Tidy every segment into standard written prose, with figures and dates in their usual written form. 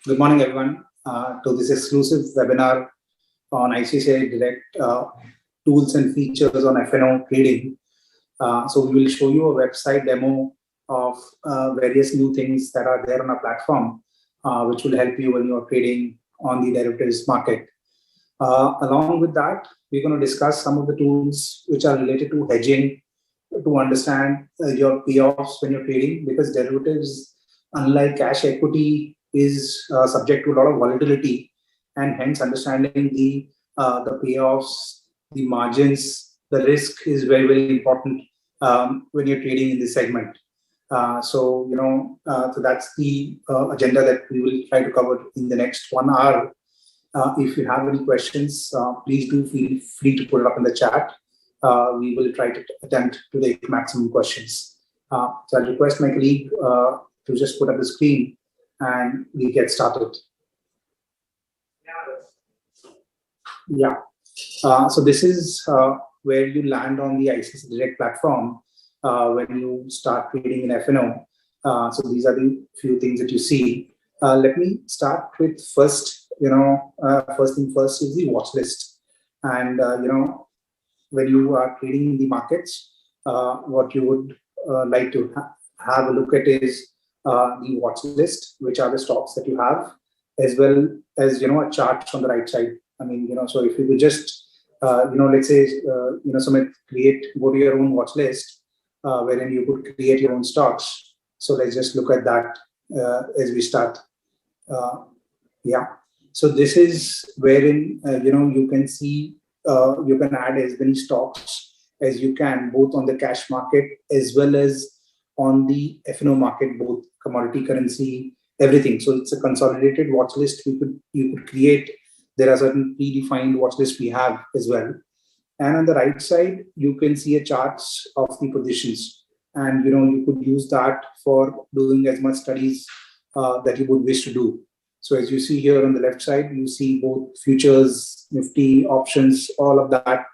Good morning, everyone, to this exclusive webinar on ICICIdirect tools and features on F&O trading. So we will show you a website demo of various new things that are there on our platform, which will help you when you are trading on the derivatives market. Along with that, we're going to discuss some of the tools which are related to hedging to understand your payoffs when you're trading, because derivatives, unlike cash equity, is subject to a lot of volatility, and hence understanding the payoffs, the margins, the risk is very, very important when you're trading in this segment. So that's the agenda that we will try to cover in the next 1 hour. If you have any questions, please do feel free to put it up in the chat. We will try to attempt to take maximum questions. So I'll request my colleague to just put up the screen and we get started. Yeah. So this is where you land on the ICICIdirect platform when you start trading in F&O. So these are the few things that you see. Let me start with first, first thing first is the watch list. And, when you are trading in the markets, what you would like to have a look at is the watch list, which are the stocks that you have, as well as, a chart on the right side. I mean, so if you could just, let's say, Sumit, go to your own watch list, wherein you could create your own stocks. So let's just look at that as we start. Yeah. So this is wherein, you can see, you can add as many stocks as you can, both on the cash market as well as on the F&O market, both commodity, currency, everything. So it's a consolidated watch list you could create. There are certain predefined watch lists we have as well. And on the right side, you can see a charts of the positions. And, you could use that for doing as much studies that you would wish to do. So as you see here on the left side, you see both futures, Nifty, options, all of that,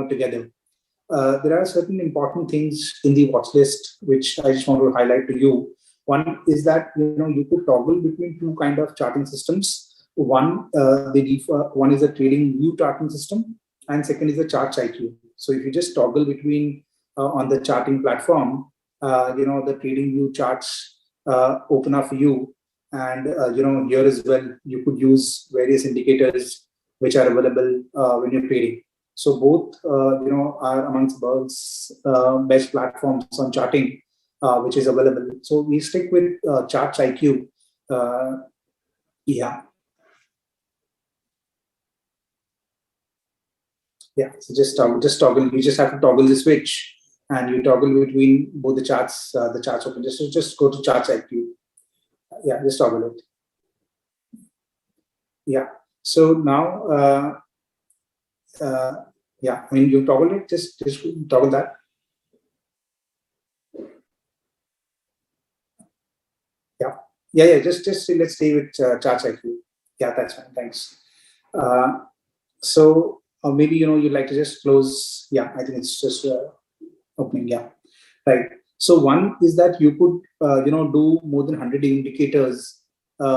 together. There are certain important things in the watch list, which I just want to highlight to you. One is that, you could toggle between two kind of charting systems. One is a trading view charting system, and second is a charts IQ. So if you just toggle between on the charting platform, the trading view charts open up for you. And, here as well, you could use various indicators which are available when you're trading. So both, are amongst world's best platforms on charting, which is available. So we stick with Charts IQ. Yeah. Yeah. So just toggle. You just have to toggle the switch, and you toggle between both the charts. The charts open. Just go to Charts IQ. Yeah, just toggle it. Yeah. So now, yeah, I mean, you toggle it. Just toggle that. Yeah. Just let's stay with Charts IQ. Yeah, that's fine. Thanks. So maybe you'd like to just close. Yeah, I think it's just opening. Yeah, right. So one is that you could do more than 100 indicators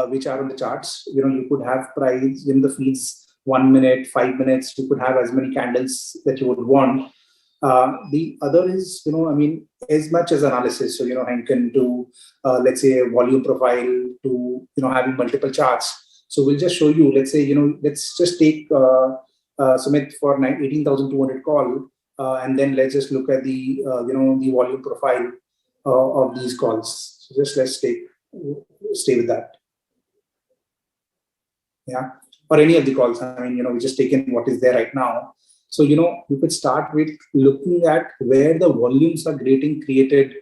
which are on the charts. You could have price in the feeds 1 minute, 5 minutes. You could have as many candles that you would want. The other is, as much as analysis. So, Henkin to, let's say, a volume profile to, having multiple charts. So we'll just show you, let's say, let's just take Sumit for 18,200 call. And then let's just look at the, the volume profile of these calls. So just let's stay with that. Yeah. Or any of the calls. I mean, we just taken what is there right now. So, you could start with looking at where the volumes are getting created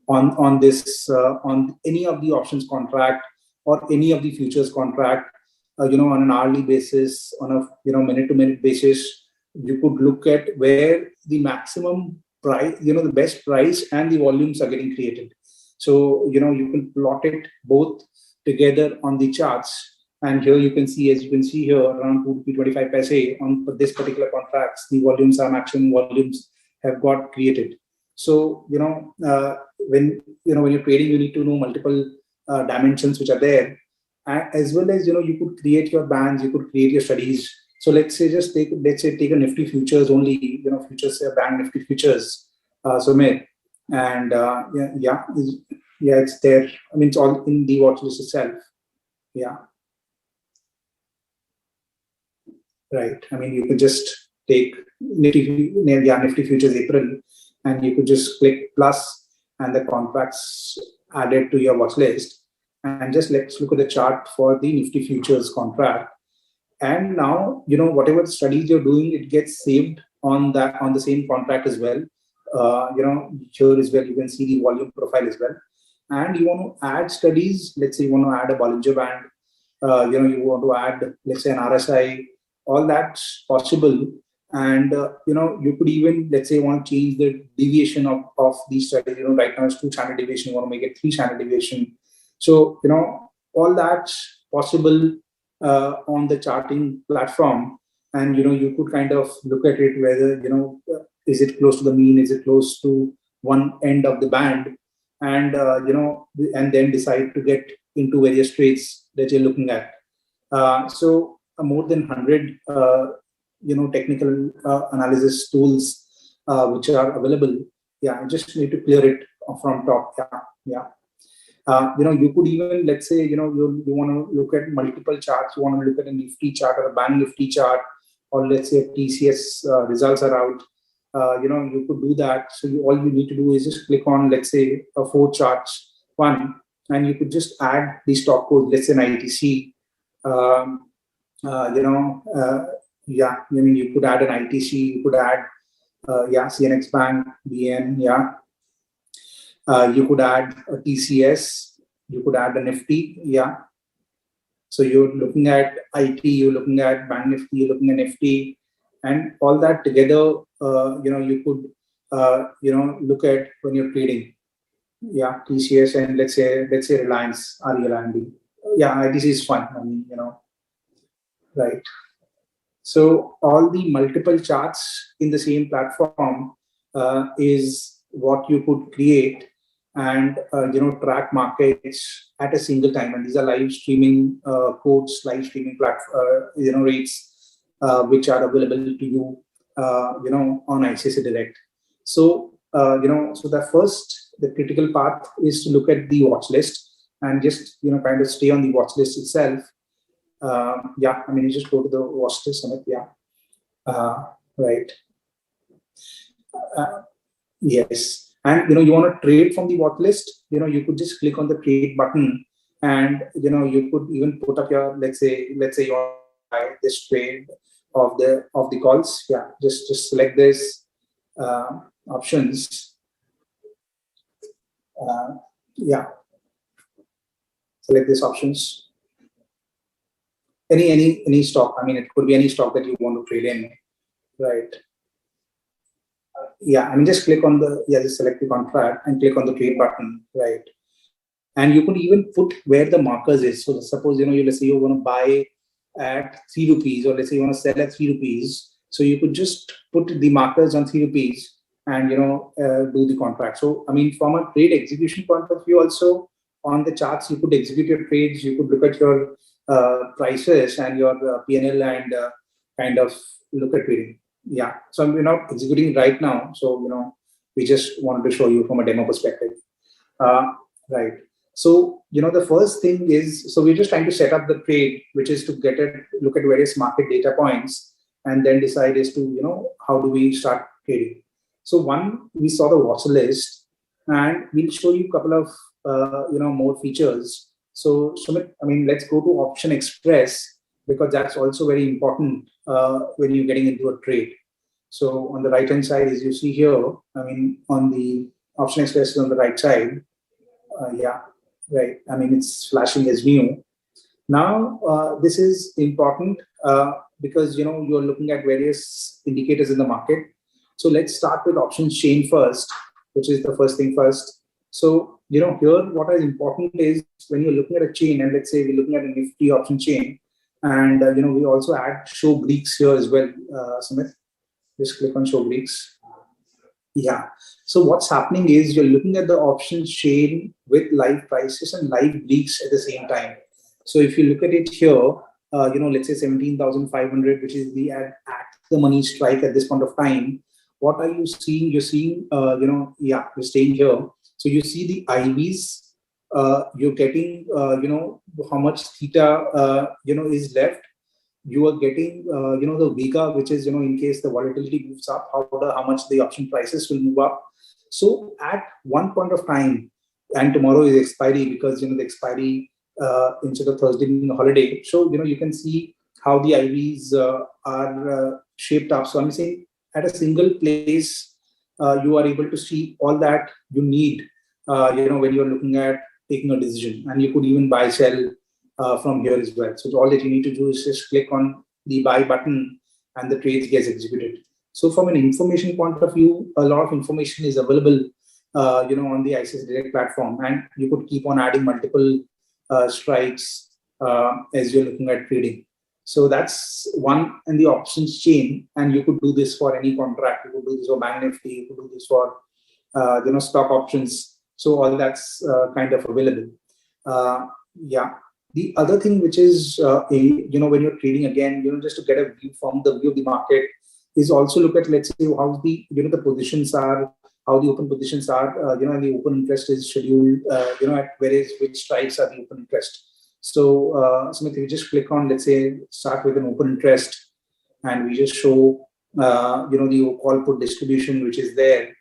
on this, on any of the options contract or any of the futures contract, on an hourly basis, on a, minute-to-minute basis. You could look at where the maximum price, the best price and the volumes are getting created. So, you can plot it both together on the charts. And here you can see, as you can see here, around 2.25 paise on this particular contracts, the volumes are maximum volumes have got created. So, when you're trading, you need to know multiple dimensions which are there. as well as, you could create your bands, you could create your studies. So let's say take a Nifty futures only, futures, bank Nifty futures, Sumit, and yeah, it's there. I mean, it's all in the watch list itself. Yeah, right. I mean, you could just take Nifty futures April, and you could just click plus, and the contracts added to your watch list. And just let's look at the chart for the Nifty futures contract. And now, whatever studies you're doing, it gets saved on the same contract as well. Here as well, you can see the volume profile as well. And you want to add studies. Let's say you want to add a Bollinger Band. You want to add, let's say, an RSI. All that's possible. And you could even, let's say, want to change the deviation of these studies. Right now it's 2 standard deviation. You want to make it 3 standard deviation. So all that's possible on the charting platform. And you could kind of look at it whether is it close to the mean, is it close to one end of the band, and and then decide to get into various trades that you're looking at. So more than 100 technical analysis tools which are available. Yeah, I just need to clear it from top. Yeah. You could even, let's say, you want to look at multiple charts. You want to look at a Nifty chart or a Bank Nifty chart, or let's say TCS results are out. You could do that. So all you need to do is just click on, let's say, a 4 charts one, and you could just add the stock code. Let's say an ITC. Yeah. I mean, you could add an ITC. You could add, CNX Bank, BN. Yeah. You could add a TCS, you could add a Nifty, yeah. So you're looking at IT, you're looking at Bank Nifty, you're looking at Nifty, and all that together, you could, look at when you're trading, yeah, TCS and let's say Reliance, RELND. Yeah, ITC is fun. I mean, right. So all the multiple charts in the same platform is what you could create and track markets at a single time. And these are live streaming quotes, live streaming rates which are available to you on ICICIdirect. So so the critical part is to look at the watch list and just kind of stay on the watch list itself. Yeah, I mean, you just go to the watch list, Amit. Yeah, right. Yes. And you want to trade from the watch list, you could just click on the trade button, and you could even put up your, let's say you want to buy this trade of the calls. Yeah, just select this options. Yeah, select these options. Any stock. I mean, it could be any stock that you want to trade in, right? Yeah, I mean, just click on just select the contract and click on the trade button, right? And you could even put where the markers is. So suppose, let's say you want to buy at 3 rupees, or let's say you want to sell at 3 rupees. So you could just put the markers on 3 rupees and, do the contract. So, I mean, from a trade execution point of view, also on the charts, you could execute your trades. You could look at your prices and your P&L and kind of look at trading. Yeah, so we're not executing right now. So, we just wanted to show you from a demo perspective. Right. So, the first thing is, so we're just trying to set up the trade, which is to look at various market data points and then decide as to, how do we start trading. So one, we saw the watch list, and we'll show you a couple of, more features. So, Sumit, I mean, let's go to Option Express, because that's also very important when you're getting into a trade. So on the right-hand side, as you see here, I mean, on the Option Express is on the right side. Yeah, right. I mean, it's flashing as new. Now, this is important because, you're looking at various indicators in the market. So let's start with options chain first, which is the first thing first. So, here, what is important is when you're looking at a chain, and let's say we're looking at a Nifty option chain, and, we also add show Greeks here as well, Sumit. Just click on show Greeks. Yeah. So what's happening is you're looking at the options chain with live prices and live Greeks at the same time. So if you look at it here, let's say 17,500, which is the at the money strike at this point of time. What are you seeing? You're seeing, we're staying here. So you see the IVs. You're getting, how much theta, is left. You are getting, the Vega, which is, in case the volatility moves up, how much the option prices will move up. So at one point of time, and tomorrow is expiry because, the expiry instead of Thursday being a holiday. So, you can see how the IVs are shaped up. So I'm saying at a single place, you are able to see all that you need, when you're looking at taking a decision. And you could even buy, sell from here as well. So all that you need to do is just click on the buy button and the trades gets executed. So from an information point of view, a lot of information is available, on the ICICIdirect platform, and you could keep on adding multiple strikes as you're looking at trading. So that's one in the options chain, and you could do this for any contract. You could do this for Bank Nifty. You could do this for stock options. So all that's kind of available. The other thing which is, when you're trading again, just to get a view from the view of the market, is also look at, let's say, how the, the positions are, how the open positions are, and the open interest is scheduled, at which strikes are the open interest. So, Smith, you just click on, let's say, start with an open interest, and we just show, the call put distribution, which is there.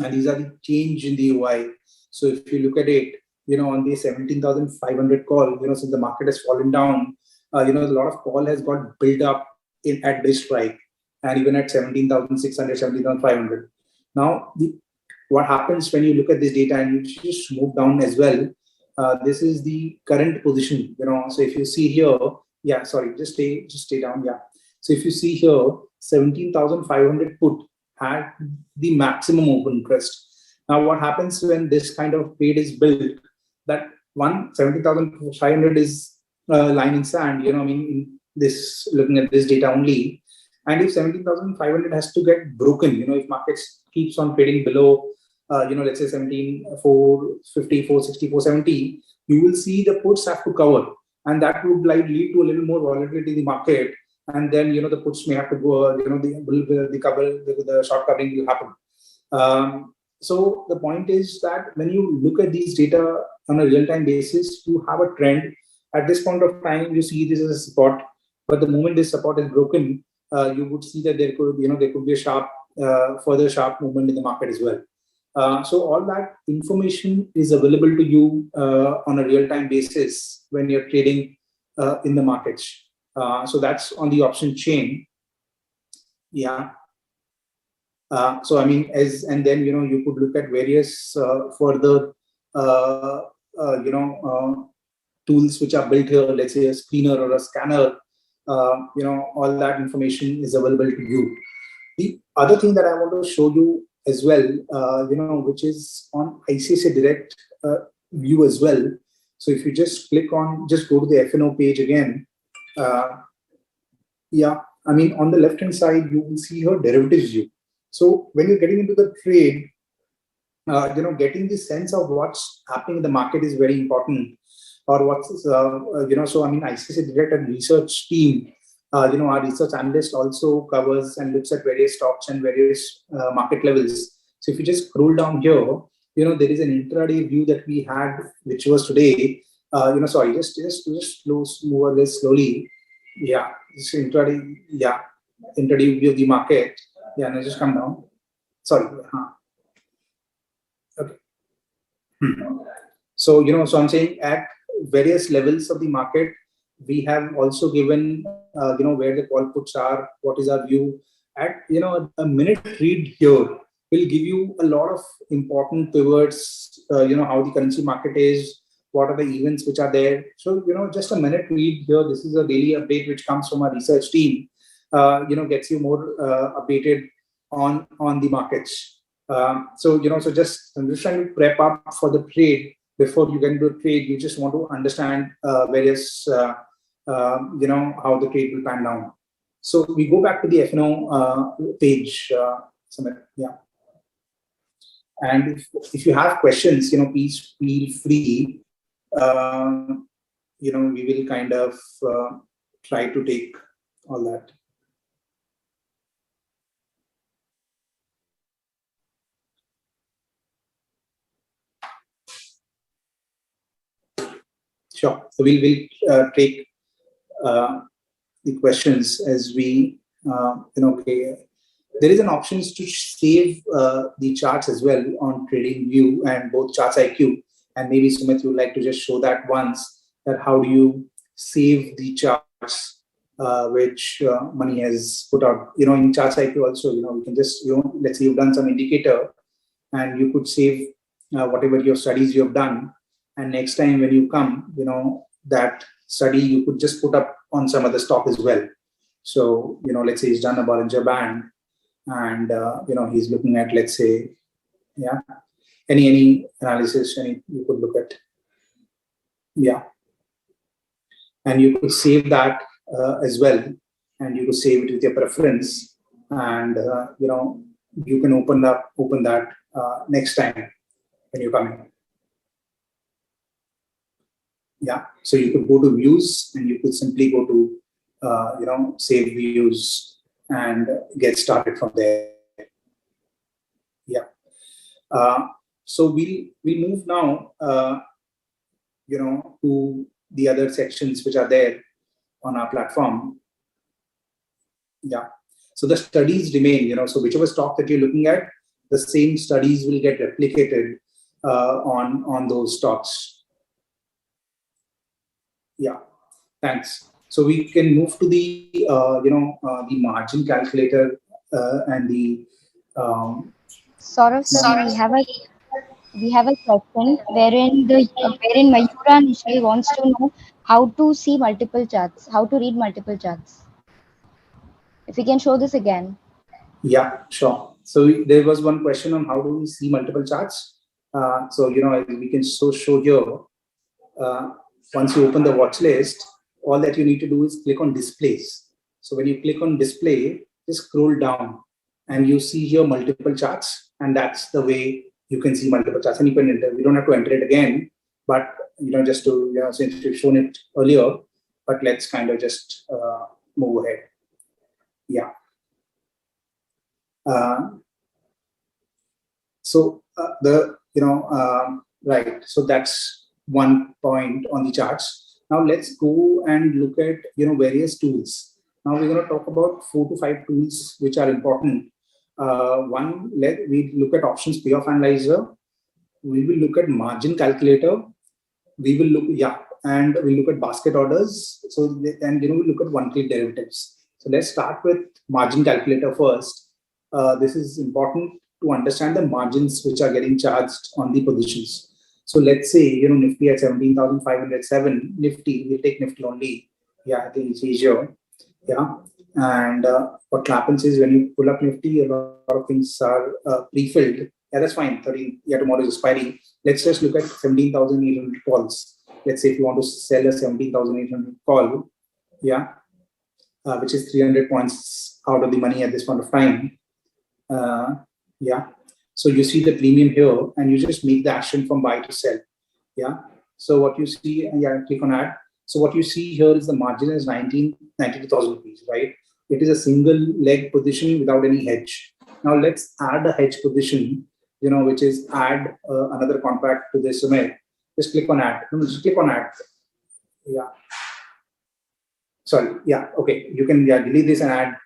And these are the change in the UI. So if you look at it, on the 17,500 call, since the market has fallen down, a lot of call has got built up at this strike, and even at 17,600, 17,500. Now, what happens when you look at this data and you just move down as well? This is the current position, So if you see here, just stay down, So if you see here, 17,500 put had the maximum open interest. Now, what happens when this kind of trade is built? That 17,500 is line in sand, in this, looking at this data only. And if 17,500 has to get broken, if markets keeps on trading below, let's say 17,450, 460, 470, you will see the puts have to cover. And that would lead to a little more volatility in the market. And then, the puts may have to go, the short covering will happen. So the point is that when you look at these data on a real-time basis, you have a trend. At this point of time, you see this as a support, but the moment this support is broken, you would see that there could be a further sharp movement in the market as well. So all that information is available to you on a real-time basis when you're trading in the markets. So that's on the option chain. So I mean, and then you could look at various further tools which are built here. Let's say a screener or a scanner. All that information is available to you. The other thing that I want to show you as well, which is on ICICIdirect view as well. So if you just go to the F&O page again. I mean, on the left-hand side, you will see here derivatives view. So when you're getting into the trade, getting the sense of what's happening in the market is very important. Or what's, so I mean, ICICIdirect and research team, our research analyst also covers and looks at various stocks and various market levels. So if you just scroll down here, there is an intraday view that we had, which was today. Sorry, just move this slowly. This intraday, intraday view of the market. Now just come down. Sorry. Okay. So, so I'm saying at various levels of the market, we have also given, where the call puts are, what is our view. At, a minute read here will give you a lot of important pivots, how the currency market is, what are the events which are there. So, just a minute read here. This is a daily update which comes from our research team, gets you more updated on the markets. So, so just I'm just trying to prep up for the trade. Before you get into a trade, you just want to understand various, how the trade will pan down. So we go back to the F&O page, Sumit. And if you have questions, please feel free. we will kind of try to take all that. Sure. So we'll take the questions as we, okay. There is an option to save the charts as well on TradingView and both Charts IQ. And maybe Sumit, you would like to just show that once, that how do you save the charts which money has put out. In Charts IQ also, we can just, let's say you've done some indicator and you could save whatever your studies you have done. And next time when you come, that study you could just put up on some other stock as well. So, let's say he's done a Bollinger Band and, he's looking at, let's say, any analysis, you could look at. Yeah. And you could save that as well. And you could save it with your preference. And, you can open that next time when you come in. Yeah, so you could go to views and you could simply go to, save views and get started from there. Yeah. So we'll move now, to the other sections which are there on our platform. Yeah. So the studies remain, so whichever stock that you're looking at, the same studies will get replicated on those stocks. Yeah, thanks. So we can move to the the margin calculator and the. Saurav sir, we have a question wherein Mayura initially wants to know how to see multiple charts, how to read multiple charts. If we can show this again. Yeah, sure. So there was one question on how do we see multiple charts. So we can show here. Once you open the watch list, all that you need to do is click on displays. So when you click on display, just scroll down and you see here multiple charts, and that's the way you can see multiple charts. And you can enter. We don't have to enter it again, but just to since we've shown it earlier, but let's kind of just move ahead. Yeah. So right. So that's one point on the charts. Now let's go and look at various tools. Now we're going to talk about 4 to 5 tools which are important. One, we look at options payoff analyzer. We will look at margin calculator. We will look and we look at basket orders. So and we look at one-click derivatives. So let's start with margin calculator first. This is important to understand the margins which are getting charged on the positions. So let's say, Nifty at 17,507, Nifty, we'll take Nifty only. Yeah, I think it's easier. Yeah. And what happens is when you pull up Nifty, a lot of things are pre-filled. Yeah, that's fine. Tomorrow is expiry. Let's just look at 17,800 calls. Let's say if you want to sell a 17,800 call, which is 300 points out of the money at this point of time. So you see the premium here, and you just make the action from buy to sell. Yeah. So what you see, click on add. So what you see here is the margin is 92,000 rupees, right? It is a single leg position without any hedge. Now let's add a hedge position, which is add another contract to this. Just click on add. No, just click on add. Yeah. Sorry. Yeah. Okay. You can delete this and add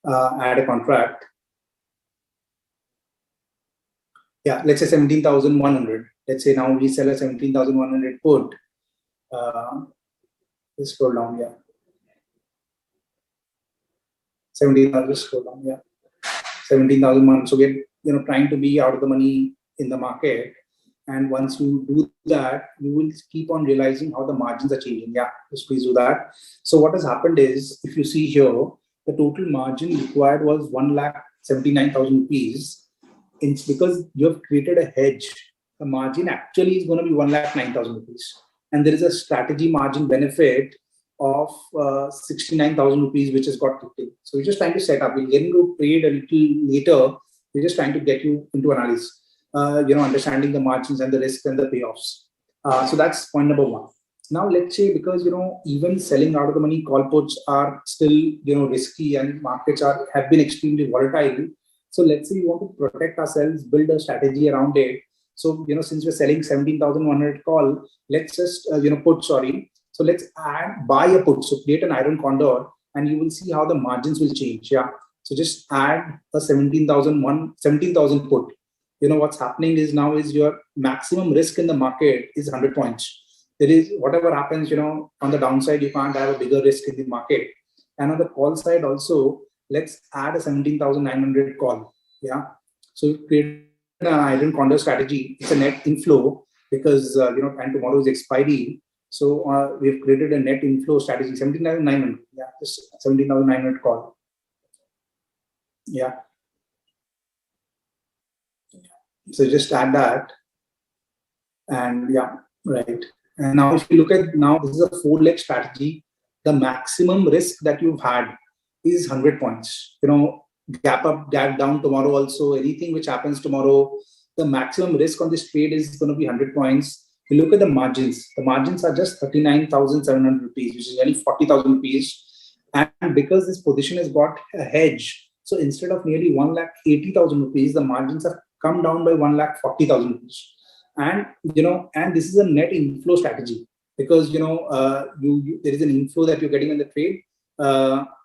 add a contract. Yeah, let's say 17,100. Let's say now we sell a 17,100 put. Let's scroll down, 17,000, scroll down, 17,001. So we're trying to be out of the money in the market. And once you do that, you will keep on realizing how the margins are changing. Yeah, just please do that. So what has happened is, if you see here, the total margin required was 1,79,000 rupees. It's because you have created a hedge. The margin actually is going to be 1,09,000 rupees. And there is a strategy margin benefit of 69,000 rupees, which has got clicked. So we're just trying to set up. We'll get into trade a little later. We're just trying to get you into analysis, understanding the margins and the risks and the payoffs. So that's point number one. Now let's say, because even selling out of the money call puts are still risky, and markets have been extremely volatile. So let's say we want to protect ourselves, build a strategy around it. So since we're selling 17,100 call, let's just put, sorry. So let's buy a put. So create an iron condor, and you will see how the margins will change. Yeah. So just add a 17,000 put. What's happening is now is your maximum risk in the market is 100 points. There is, whatever happens, on the downside, you can't have a bigger risk in the market. And on the call side also, let's add a 17,900 call. Yeah. So we create an iron condor strategy. It's a net inflow because, and tomorrow is expiry. So we've created a net inflow strategy, 17,900. Yeah. Just 17,900 call. Yeah. So just add that. And yeah, right. And now if you look at, now this is a 4-leg strategy. The maximum risk that you've had is 100 points. Gap up, gap down tomorrow also, anything which happens tomorrow, the maximum risk on this trade is going to be 100 points. You look at the margins. The margins are just 39,700 rupees, which is nearly 40,000 rupees. And because this position has got a hedge, so instead of nearly 1,80,000 rupees, the margins have come down by 1,40,000 rupees. And and this is a net inflow strategy, because there is an inflow that you're getting in the trade.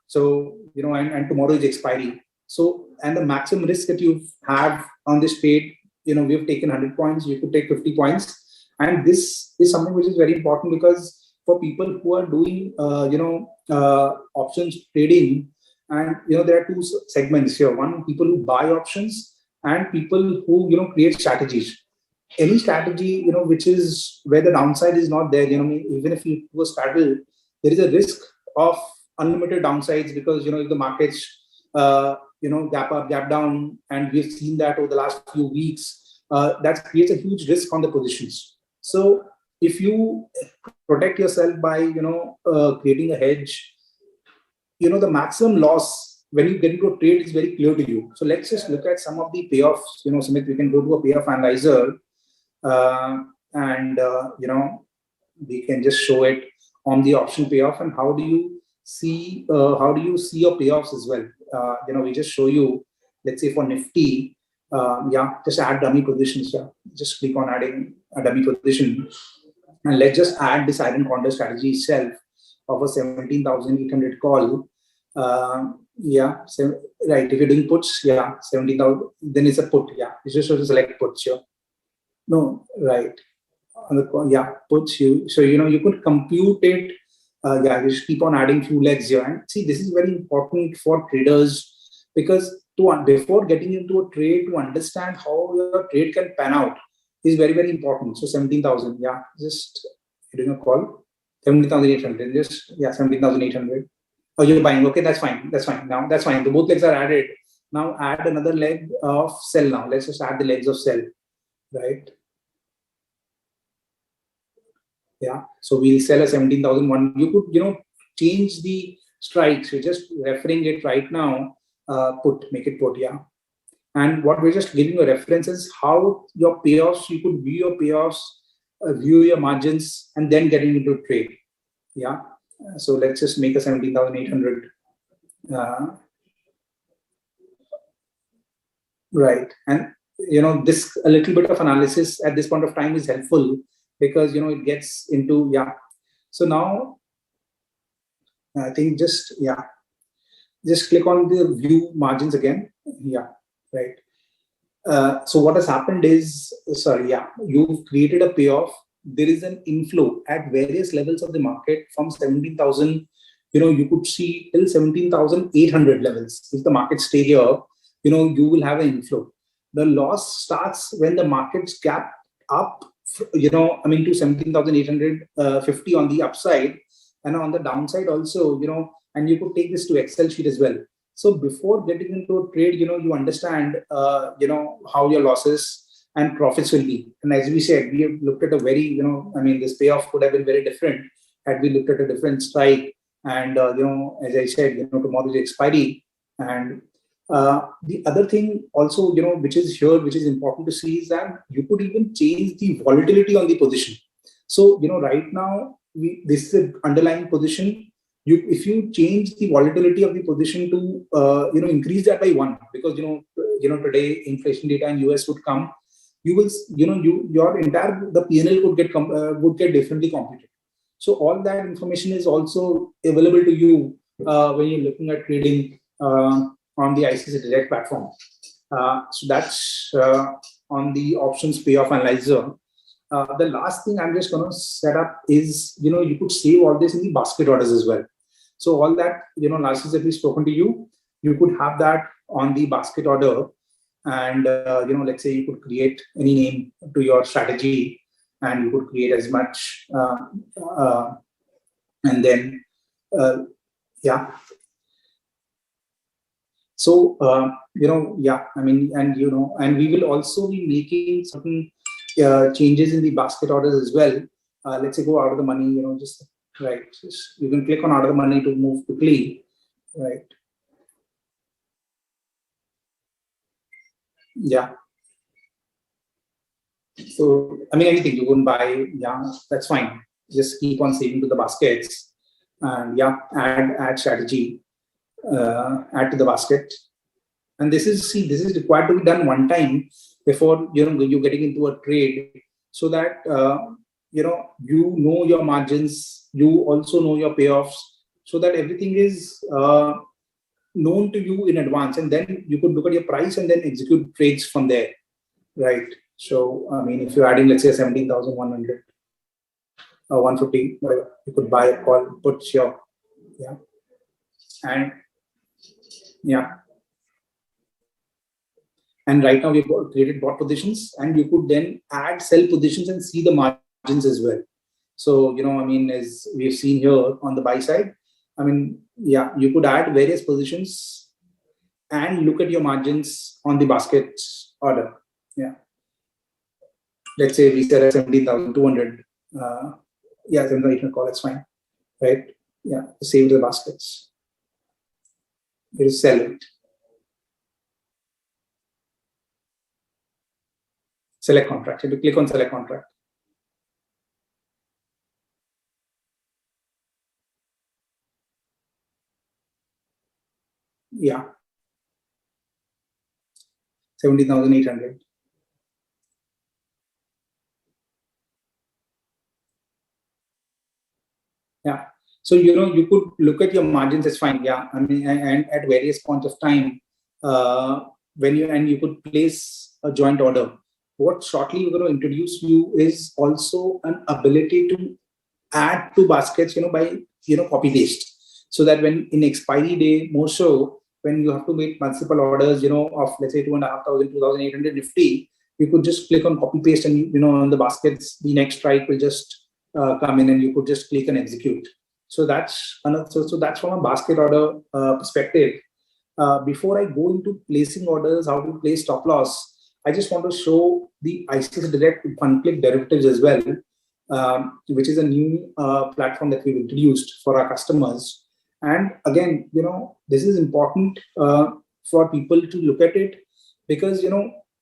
So and tomorrow is expiry. So, and the maximum risk that you have on this trade, we've taken 100 points. You could take 50 points, and this is something which is very important, because for people who are doing options trading, and there are two segments here. One, people who buy options, and people who create strategies. Any strategy which is where the downside is not there, even if you do a straddle, there is a risk of unlimited downsides, because if the markets gap up, gap down, and we've seen that over the last few weeks, that creates a huge risk on the positions. So if you protect yourself by creating a hedge, the maximum loss when you get into a trade is very clear to you. So let's just look at some of the payoffs. Sumit, we can go to a payoff analyzer. And we can just show it on the option payoff, and how do you see your payoffs as well. We just show you, let's say for Nifty, just add dummy positions. Just click on adding a dummy position, and let's just add this iron condor strategy itself of a 17,800 call. So, right, if you're doing puts, 17,000, then it's a put. It's just to select puts here. No, right. On the puts you. So you could compute it. Just keep on adding few legs here. And see, this is very important for traders, because before getting into a trade, to understand how your trade can pan out is very, very important. So 17,000. Just doing a call. 17,800. Just 17,800. Oh, you're buying. Okay, that's fine. That's fine. Now that's fine. The both legs are added. Now add another leg of sell. Now let's just add the legs of sell. Right. So we'll sell a 17,001. You could change the strikes. We're just referring it right now. Make it put. And what we're just giving you a reference is how your payoffs, you could view your payoffs, view your margins, and then getting into trade. So let's just make a 17,800. Right. And this a little bit of analysis at this point of time is helpful, because it gets into So now I think just click on the view margins again. Right. So what has happened is, you've created a payoff. There is an inflow at various levels of the market from 17,000. You could see till 17,800 levels. If the markets stay here, you will have an inflow. The loss starts when the markets gap up, to 17,850 on the upside, and on the downside also, and you could take this to Excel sheet as well. So before getting into a trade, you understand, how your losses and profits will be. And as we said, we have looked at a very, this payoff could have been very different had we looked at a different strike. And, as I said, tomorrow is expiry. And the other thing also, which is here, which is important to see, is that you could even change the volatility on the position. So, right now, this is an underlying position. If you change the volatility of the position to, increase that by 1, because, today inflation data in US would come, you will, your entire, the P&L would get differently computed. So all that information is also available to you when you're looking at trading on the ICICIdirect platform. So that's on the options payoff analyzer. The last thing I'm just going to set up is, you could save all this in the basket orders as well. So all that, analysis that we've spoken to you, you could have that on the basket order. And, let's say you could create any name to your strategy, and you could create as much, and then, yeah. So, yeah, I mean, and, and we will also be making certain changes in the basket orders as well. Let's say go out of the money, just, right. You can click on out of the money to move quickly, right. Yeah. So, I mean, anything you wouldn't buy, yeah, that's fine. Just keep on saving to the baskets, and yeah, add strategy, add to the basket. And this is required to be done one time before, you're getting into a trade, so that, you know your margins, you also know your payoffs, so that everything is known to you in advance, and then you could look at your price and then execute trades from there, right? So, I mean, if you're adding, let's say, 17,100 or 150, whatever, you could buy a call, put your, yeah, and yeah. And right now we've created bought positions, and you could then add sell positions and see the margins as well. So, I mean, as we've seen here on the buy side, I mean, yeah, you could add various positions and look at your margins on the basket order. Yeah. Let's say we sell at 17,200. Yeah, 7,800 call, that's fine. Right? Yeah, save the baskets. You sell it. Select contract. You have to click on select contract. Yeah. 17,800. Yeah. So, you could look at your margins, it's fine. Yeah. I mean, and at various points of time, when you could place a joint order. What shortly we're going to introduce you is also an ability to add to baskets, by, copy paste. So that when in expiry day, more so, when you have to make multiple orders, of, let's say, 2,500, 2,800 Nifty, you could just click on copy paste, and, on the baskets, the next strike will just come in, and you could just click and execute. So that's another, so that's from a basket order perspective. Before I go into placing orders, how to place stop loss, I just want to show the ICICIdirect one-click derivatives as well, which is a new platform that we've introduced for our customers. And again, this is important for people to look at it, because,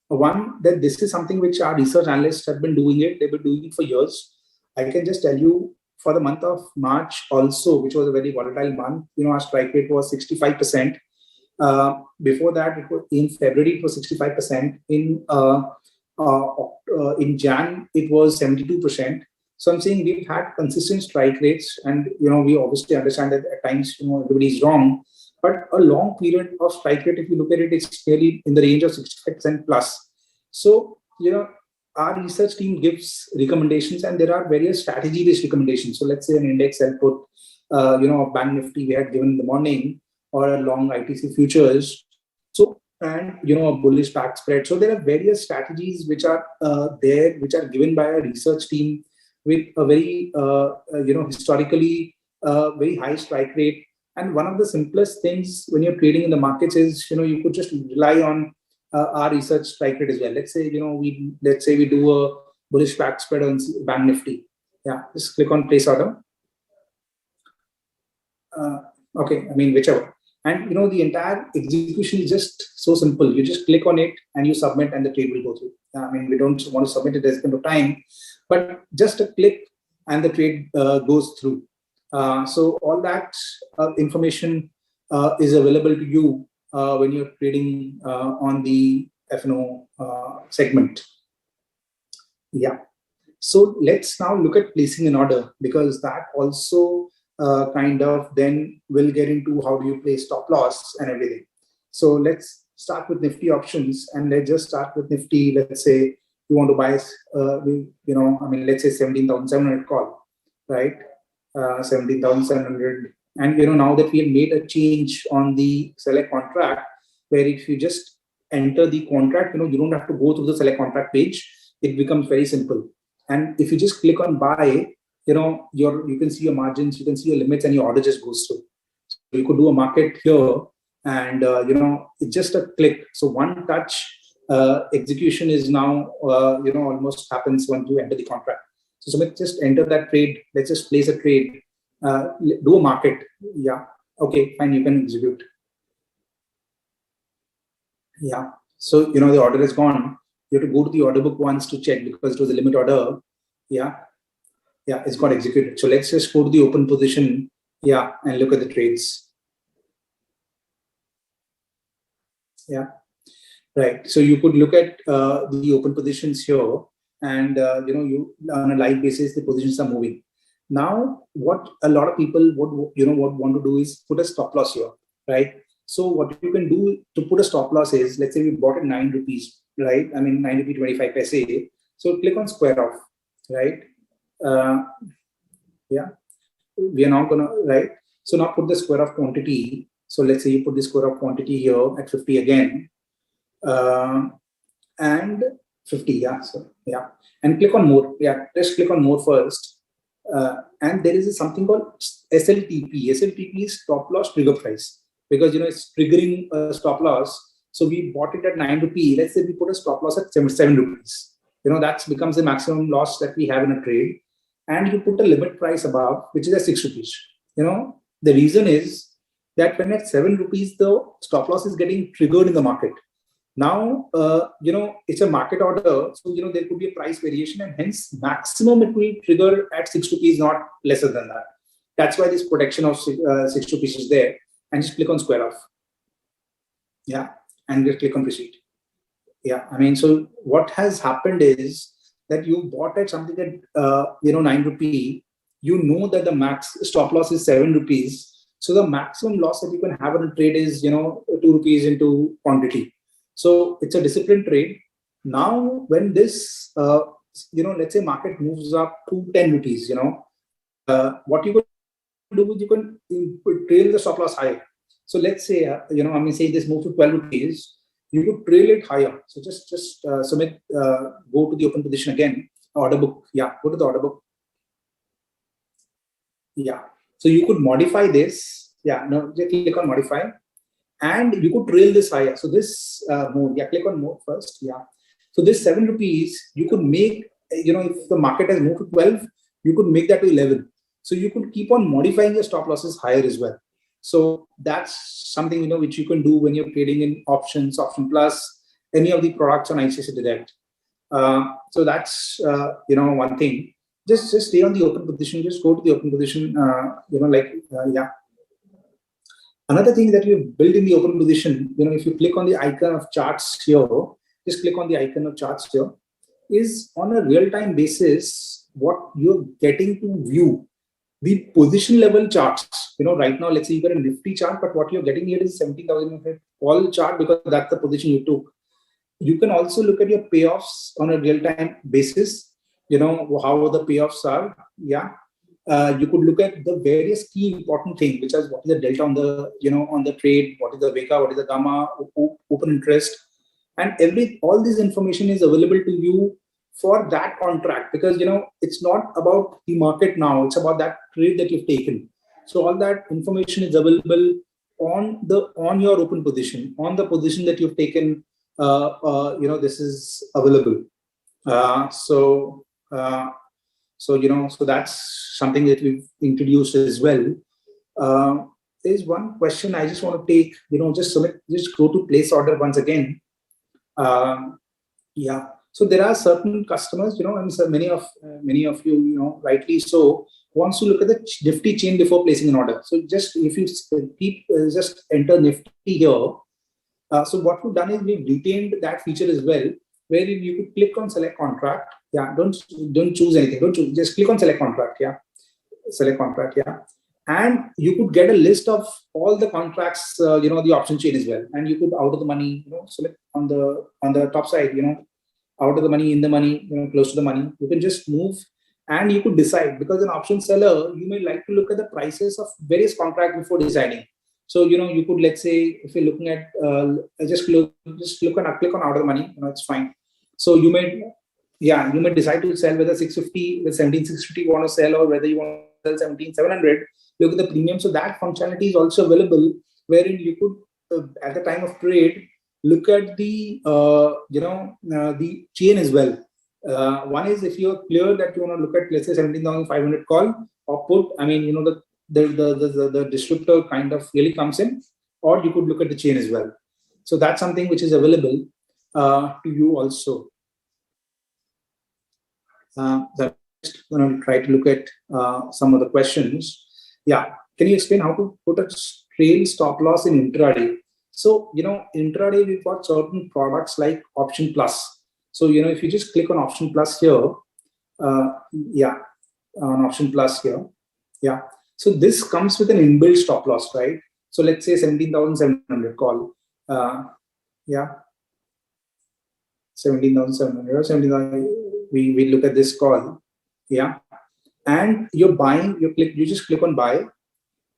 one, that this is something which our research analysts have been doing it. They've been doing it for years. I can just tell you, for the month of March also, which was a very volatile month, our strike rate was 65%. Before that, in February, it was 65%. In Jan, it was 72%. So I'm saying we've had consistent strike rates, and we obviously understand that at times everybody's wrong, but a long period of strike rate, if you look at it, it's clearly in the range of 65% plus. So our research team gives recommendations, and there are various strategy-based recommendations. So let's say an index sell put, of Bank Nifty we had given in the morning, or a long ITC futures. So, and a bullish back spread. So there are various strategies which are there, which are given by a research team with a very historically very high strike rate. And one of the simplest things when you're trading in the markets is you could just rely on our research strike rate as well. Let's say we do a bullish back spread on Bank Nifty. Yeah, just click on place order. Okay, I mean whichever. And the entire execution is just so simple. You just click on it and you submit, and the trade will go through. I mean, we don't want to submit it, there's no time, but just a click, and the trade goes through. So all that information is available to you when you're trading on the F&O segment. Yeah. So let's now look at placing an order, because that also kind of then will get into how do you place stop loss and everything. So let's start with Nifty options, and let's just start with Nifty. Let's say you want to buy, let's say 17,700 call, right? 17,700. And now that we have made a change on the select contract, where if you just enter the contract, you don't have to go through the select contract page. It becomes very simple. And if you just click on buy, you can see your margins, you can see your limits, and your order just goes through. So you could do a market here, and it's just a click. So one touch execution is now almost happens when you enter the contract. So Sumit, just enter that trade. Let's just place a trade. Do a market. Yeah. Okay, fine. You can execute. Yeah. So the order is gone. You have to go to the order book once to check, because it was a limit order. Yeah. Yeah, it's got executed. So let's just go to the open position. Yeah, and look at the trades. Yeah. Right. So you could look at the open positions here, and you on a live basis the positions are moving. Now, what a lot of people would want to do is put a stop loss here, right? So what you can do to put a stop loss is, let's say we bought at 9 rupees, right? I mean 9 rupee 25 paise. So click on square off, right? Yeah, we are now gonna, right? So now put the square of quantity. So let's say you put the square of quantity here at 50 again, and 50. Yeah, so yeah, and click on more. Yeah, just click on more first. And there is something called SLTP. SLTP is stop loss trigger price, because it's triggering a stop loss. So we bought it at 9 rupee. Let's say we put a stop loss at 7 rupees. That becomes the maximum loss that we have in a trade. And you put a limit price above, which is at 6 rupees. The reason is that when at 7 rupees, the stop loss is getting triggered in the market. Now, it's a market order. So, there could be a price variation, and hence maximum it will trigger at 6 rupees, not lesser than that. That's why this protection of 6 rupees is there. And just click on square off. Yeah. And just click on proceed. Yeah. I mean, so what has happened is that you bought at something at 9 rupee. That the max stop loss is 7 rupees. So the maximum loss that you can have on a trade is 2 rupees into quantity. So it's a disciplined trade. Now when this let's say market moves up to 10 rupees, what you can do is you can trail the stop loss higher. So let's say say this moves to 12 rupees, you could trail it higher. So just Sumit, go to the open position again, order book. Yeah, go to the order book. Yeah, so you could modify this. Yeah, no, just click on modify, and you could trail this higher. So this mode, yeah, click on mode first. Yeah, so this 7 rupees, you could make, if the market has moved to 12, you could make that to 11. So you could keep on modifying your stop losses higher as well. So that's something which you can do when you're trading in options, Option Plus, any of the products on ICICIdirect. So that's one thing. Just stay on the open position. Just go to the open position. Yeah. Another thing that you build in the open position, if you click on the icon of charts here, just click on the icon of charts here, is on a real-time basis what you're getting to view. The position level charts, right now, let's say you got a Nifty chart, but what you're getting here is 17,000 all chart, because that's the position you took. You can also look at your payoffs on a real-time basis, how the payoffs are. Yeah. You could look at the various key important things, which is what is the delta on the, on the trade, what is the vega, what is the gamma, open interest, and all this information is available to you for that contract, because it's not about the market now, it's about that trade that you've taken. So all that information is available on your open position, on the position that you've taken. This is available. So that's something that we've introduced as well. There's one question I just want to take, just go to place order once again. Yeah. So there are certain customers, and so many of you, rightly so, wants to look at the Nifty chain before placing an order. So just if you just enter Nifty here, so what we've done is we've retained that feature as well, where you could click on select contract. Yeah, don't choose anything. Don't choose, just click on select contract. Yeah, select contract. Yeah, and you could get a list of all the contracts, the option chain as well, and you could out of the money, select on the top side, out of the money, in the money, close to the money. You can just move, and you could decide, because an option seller, you may like to look at the prices of various contracts before deciding. So you could, let's say, if you're looking at just click on out of the money, it's fine. So you may decide to sell whether 650 with 17650 you want to sell, or whether you want to sell 17700. Look at the premium. So that functionality is also available, wherein you could at the time of trade look at the the chain as well. One is, if you're clear that you want to look at, let's say, 17,500 call or put, the distributor kind of really comes in, or you could look at the chain as well. So that's something which is available to you also. I'm just going to try to look at some of the questions. Yeah, can you explain how to put a trail stop loss in intraday? So, intraday, we've got certain products like Option Plus. So, if you just click on Option Plus here, on Option Plus here, yeah. So this comes with an inbuilt stop loss, right? So let's say 17,700 call, 17,700 or 17,000. We look at this call, yeah, and you're buying. You just click on buy,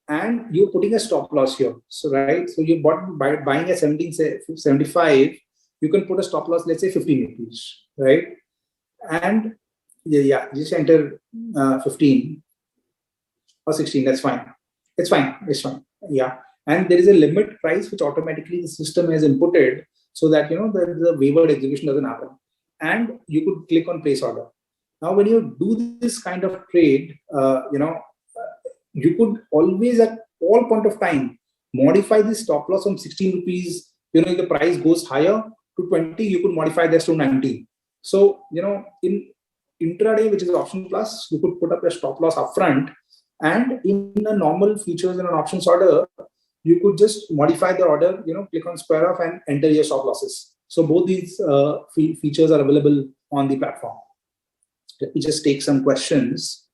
and you're putting a stop loss here. So right, so you buying at 1775, you can put a stop loss, let's say 15 rupees, right? And just enter 15 or 16. That's fine. It's fine. Yeah, and there is a limit price which automatically the system has inputted, so that the wavered execution doesn't happen. And you could click on place order. Now, when you do this kind of trade, you could always at all point of time modify this stop loss from 16 rupees. If the price goes higher to 20, you could modify this to 19. So, in intraday, which is Option Plus, you could put up a stop loss upfront, and in the normal features in an options order, you could just modify the order, click on square off and enter your stop losses. So both these features are available on the platform. Let me just take some questions.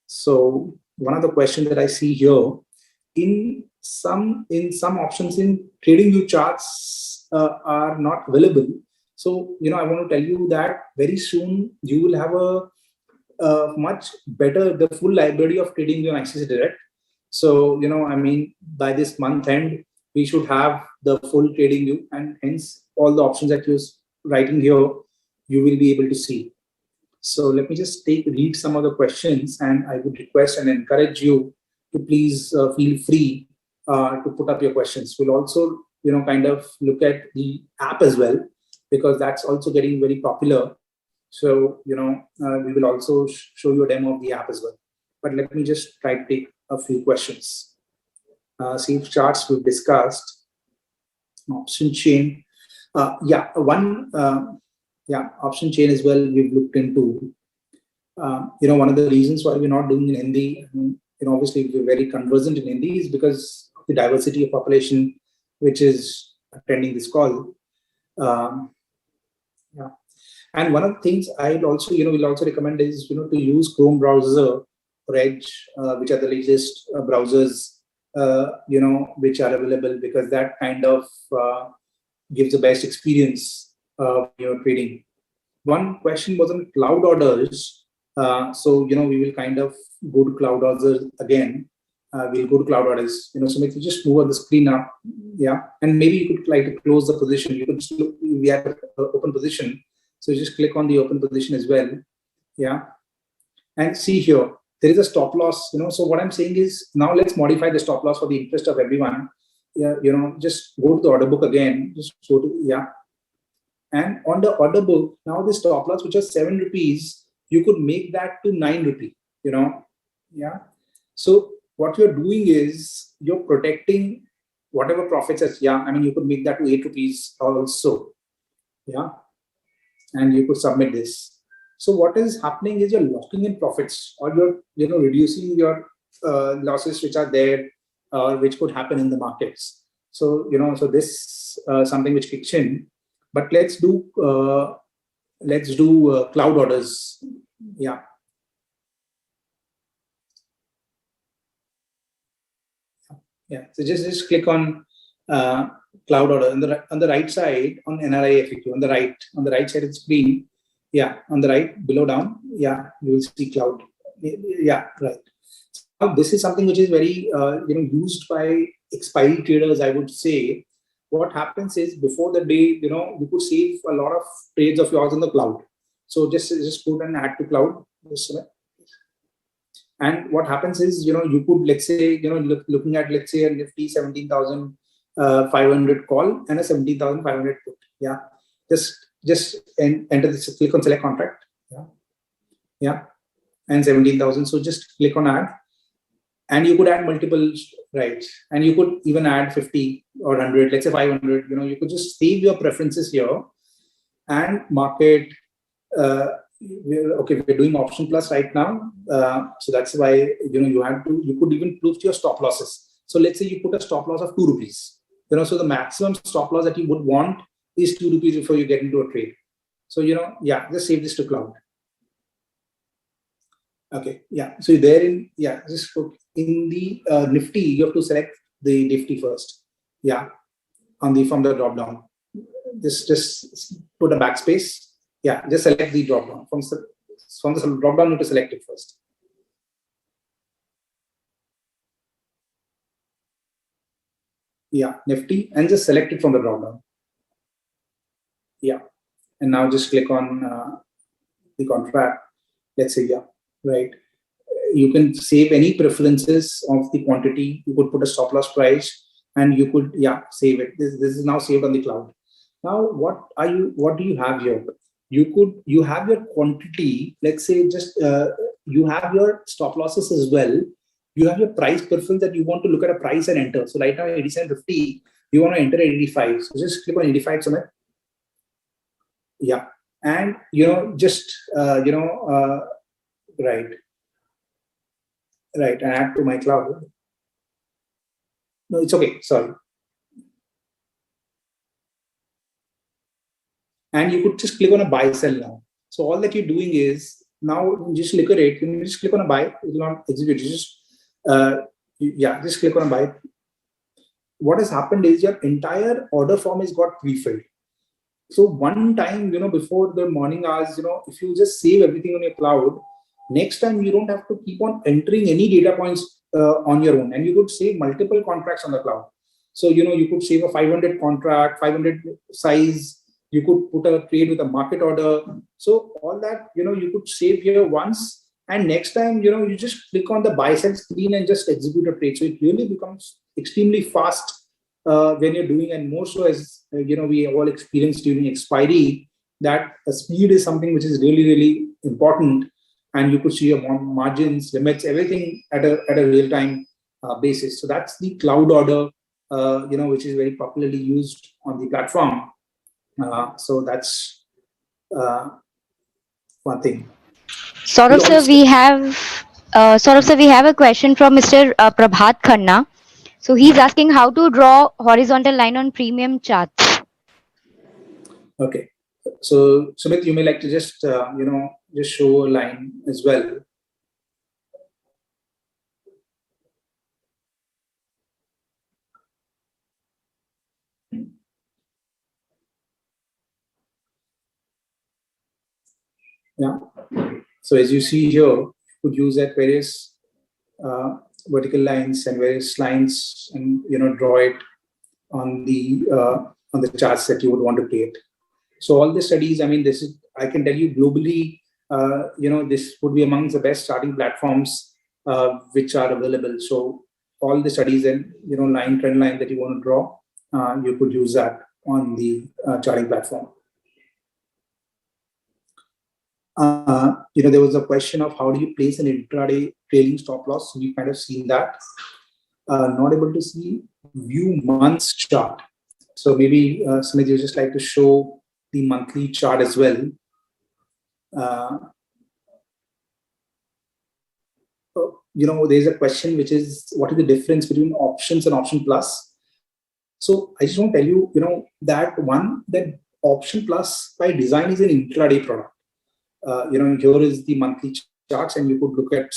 So one of the questions that I see here, in some options in trading view charts are not available. So I want to tell you that very soon you will have a much better, the full library of trading view on ICICIdirect. So by this month end, we should have the full trading view, and hence all the options that you're writing here, you will be able to see. So let me just read some of the questions, and I would request and encourage you to please feel free to put up your questions. We'll also, kind of look at the app as well, because that's also getting very popular. So, we will also show you a demo of the app as well. But let me just try to take a few questions. See, charts we've discussed. Option chain. Option chain as well we've looked into. One of the reasons why we're not doing in Hindi, obviously we're very conversant in Hindi, is because of the diversity of population which is attending this call. And one of the things I'd also, will also recommend is, to use Chrome browser or Edge, which are the latest browsers, which are available, because that kind of gives the best experience when you're trading. One question was on cloud orders. So, we will kind of go to cloud orders again. We'll go to cloud orders, so if you just move on the screen now, and maybe you could like to close the position. You could just look, we have an open position. So just click on the open position as well. And see here, there is a stop loss, so what I'm saying is, now let's modify the stop loss for the interest of everyone. Just go to the order book again, just go to, and on the order book, now the stop loss, which was 7 rupees, you could make that to 9 rupee, So what you're doing is you're protecting whatever profits as, you could make that to 8 rupees also. Yeah, and you could submit this. So what is happening is you're locking in profits, or you're reducing your losses which are there, which could happen in the markets. So so this something which kicks in. But let's do cloud orders. Yeah. Yeah. So just click on cloud order on the right side on NRI FAQ on the right side of the screen. Yeah, on the right below down. Yeah, you will see cloud. Yeah, right. Now this is something which is very used by expiry traders, I would say. What happens is before the day, you could save a lot of trades of yours in the cloud. So just put an add to cloud. And what happens is, you could, let's say, looking at, let's say, a Nifty 17,500 call and a 17,500 put. Yeah. Just enter this, click on select contract. Yeah. Yeah. And 17,000. So just click on add. And you could add multiple, right? And you could even add 50 or 100, let's say 500. You could just save your preferences here and market. We're doing option plus right now, so that's why you could even prove your stop losses. So let's say you put a stop loss of 2 rupees. So the maximum stop loss that you would want is 2 rupees before you get into a trade. So just save this to cloud. Okay, yeah. So there just in the Nifty, you have to select the Nifty first. Yeah, from the drop down. Just put a backspace. Yeah, just select the drop down. From the drop down, you have to select it first. Yeah, Nifty, and just select it from the drop down. Yeah, and now just click on the contract. Let's say, yeah, right. You can save any preferences of the quantity. You could put a stop loss price, and you could save it. This is now saved on the cloud. Now, what do you have here? You have your quantity. Let's say just you have your stop losses as well. You have your price preference that you want to look at a price and enter. So right now 87.50, you want to enter 85. So just click on 85 somewhere. Yeah, and just right, and add to my cloud. No, it's okay. Sorry. And you could just click on a buy sell now. So all that you're doing is now just look at it. You just click on a buy. It will not execute. You just just click on a buy. What has happened is your entire order form is got pre-filled. So one time, before the morning hours, if you just save everything on your cloud, next time you don't have to keep on entering any data points on your own, and you could save multiple contracts on the cloud. So you could save a 500 contract, 500 size. You could put a trade with a market order. So all that, you could save here once, and next time, you just click on the buy sell screen and just execute a trade. So it really becomes extremely fast when you're doing, and more so as we all experienced during expiry, that speed is something which is really, really important. And you could see your margins, limits, everything at a real-time basis. So that's the cloud order, which is very popularly used on the platform. So that's one thing. Saurabh sir, we have a question from Mr. Prabhat Khanna. So he's asking how to draw horizontal line on premium charts. Okay. So Sumit, you may like to just just show a line as well. Yeah. So as you see here, you could use that various vertical lines and various lines, and draw it on the charts that you would want to create. So all the studies, I mean, I can tell you globally, this would be amongst the best charting platforms which are available. So all the studies and trend line that you want to draw, you could use that on the charting platform. There was a question of how do you place an intraday trailing stop loss. So we've kind of seen that. Not able to see view months chart. So maybe Smith, you just like to show the monthly chart as well. There's a question which is, what is the difference between options and option plus? So I just want to tell you, that option plus by design is an intraday product. Here is the monthly charts, and you could look at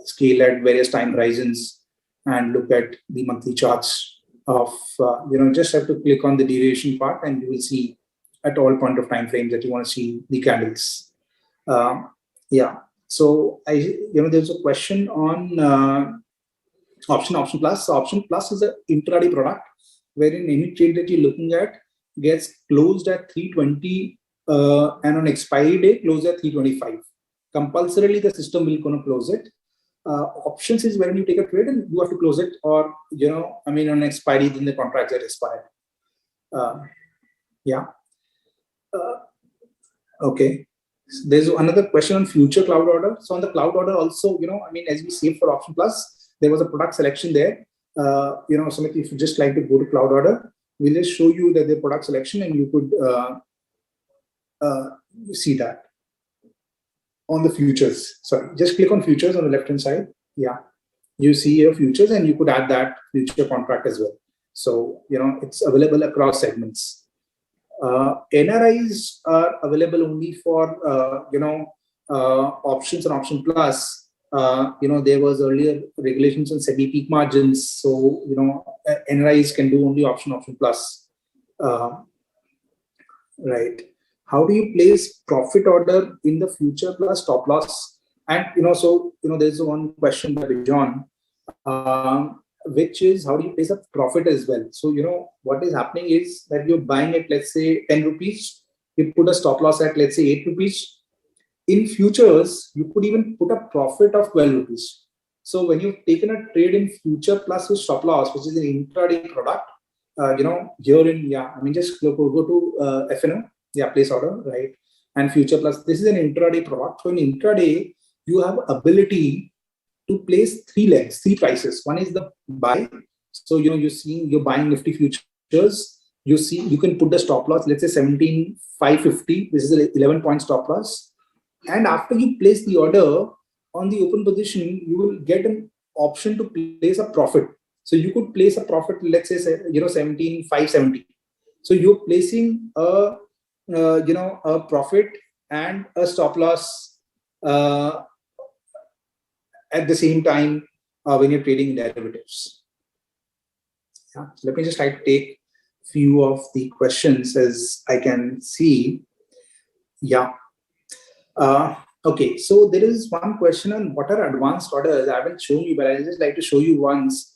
scale at various time horizons and look at the monthly charts of, just have to click on the duration part and you will see at all point of time frames that you want to see the candles. So there's a question on option plus. Option plus is an intraday product wherein any trade that you're looking at gets closed at 320 and on expiry day closed at 325. Compulsorily the system will gonna close it. Options is when you take a trade and you have to close it, or on expiry then the contracts are expired. Okay. There's another question on future cloud order. So on the cloud order also, as we see for option plus, there was a product selection there. Sumit, if you just like to go to cloud order, we'll just show you that the product selection and you could see that. On the futures, sorry, just click on futures on the left hand side. Yeah, you see your futures and you could add that future contract as well. So, it's available across segments. NRIs are available only for, options and option plus. There was earlier regulations on SEBI peak margins. So, NRIs can do only option plus. Right. How do you place profit order in the future plus stop loss? And, there's one question by John, which is how do you place a profit as well? So, what is happening is that you're buying at, let's say, 10 rupees. You put a stop loss at, let's say, 8 rupees. In futures, you could even put a profit of 12 rupees. So when you've taken a trade in future plus with stop loss, which is an intraday product, just go to FNO, place order, right? And future plus, this is an intraday product. So in intraday, you have ability to place three legs, three prices. One is the buy. So, you're buying Nifty futures. You can put the stop loss, let's say 17,550. This is an 11-point stop loss. And after you place the order on the open position, you will get an option to place a profit. So you could place a profit, let's say, 17,570. So you're placing a profit and a stop loss at the same time when you're trading in derivatives. Yeah. So let me just try to take few of the questions as I can see. Yeah. Okay. So there is one question on what are advanced orders. I haven't shown you, but I just like to show you once.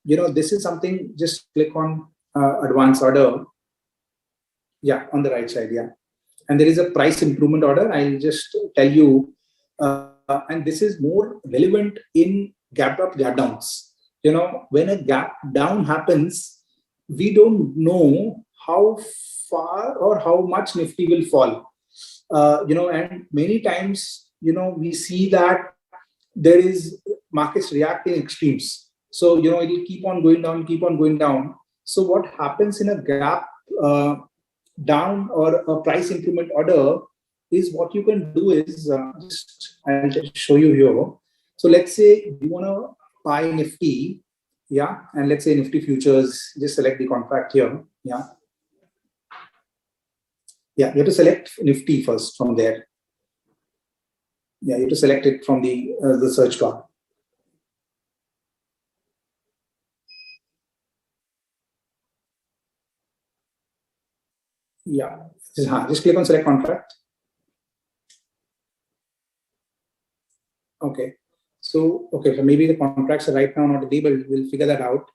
This is something. Just click on advanced order. Yeah, on the right side. Yeah, and there is a price improvement order. I'll just tell you. And this is more relevant in gap up, gap downs. When a gap down happens, we don't know how far or how much Nifty will fall. And many times, we see that there is markets react in extremes. So, it will keep on going down, So what happens in a gap down or a price improvement order is what you can do is I'll just show you here. So let's say you want to buy Nifty, and let's say Nifty futures. Just select the contract here, you have to select Nifty first from there. You have to select it from the search bar. Just click on select contract. Okay, so maybe the contracts are right now not available. We'll figure that out.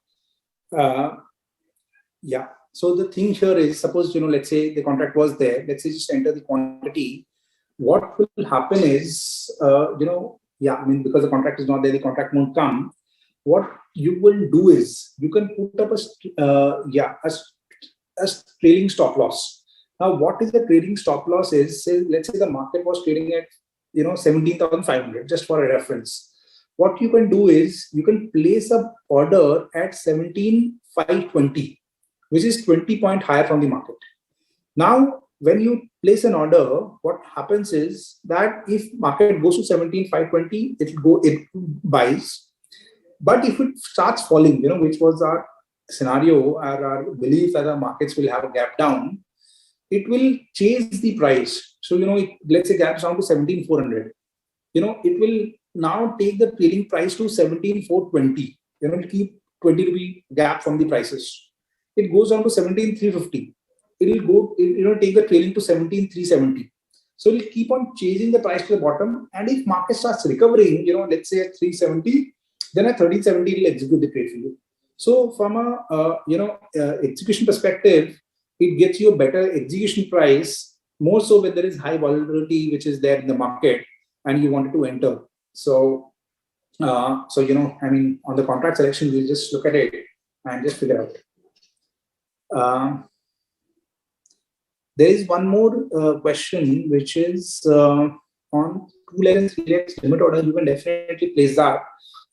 So the thing here is, suppose let's say the contract was there. Let's say just enter the quantity. What will happen is, because the contract is not there, the contract won't come. What you will do is you can put up a trailing stop loss. Now, what is the trading stop loss is, say, let's say the market was trading at 17,500, just for a reference. What you can do is you can place a order at 17,520, which is 20 point higher from the market. Now, when you place an order, what happens is that if market goes to 17,520, it buys. But if it starts falling, which was our scenario or our belief that the markets will have a gap down, it will chase the price. So, let's say gaps down to 17,400. It will now take the trading price to 17,420. To keep 20 rupee gap from the prices. It goes down to 17,350. It will go, take the trailing to 17,370. So it will keep on chasing the price to the bottom. And if market starts recovering, let's say at 370, then at 1370 it will execute the trade for you. So from a execution perspective, it gets you a better execution price, more so when there is high volatility which is there in the market and you wanted to enter. So on the contract selection, we just look at it and just figure out. There is one more question, which is on 2-leg and 3-leg limit order. You can definitely place that,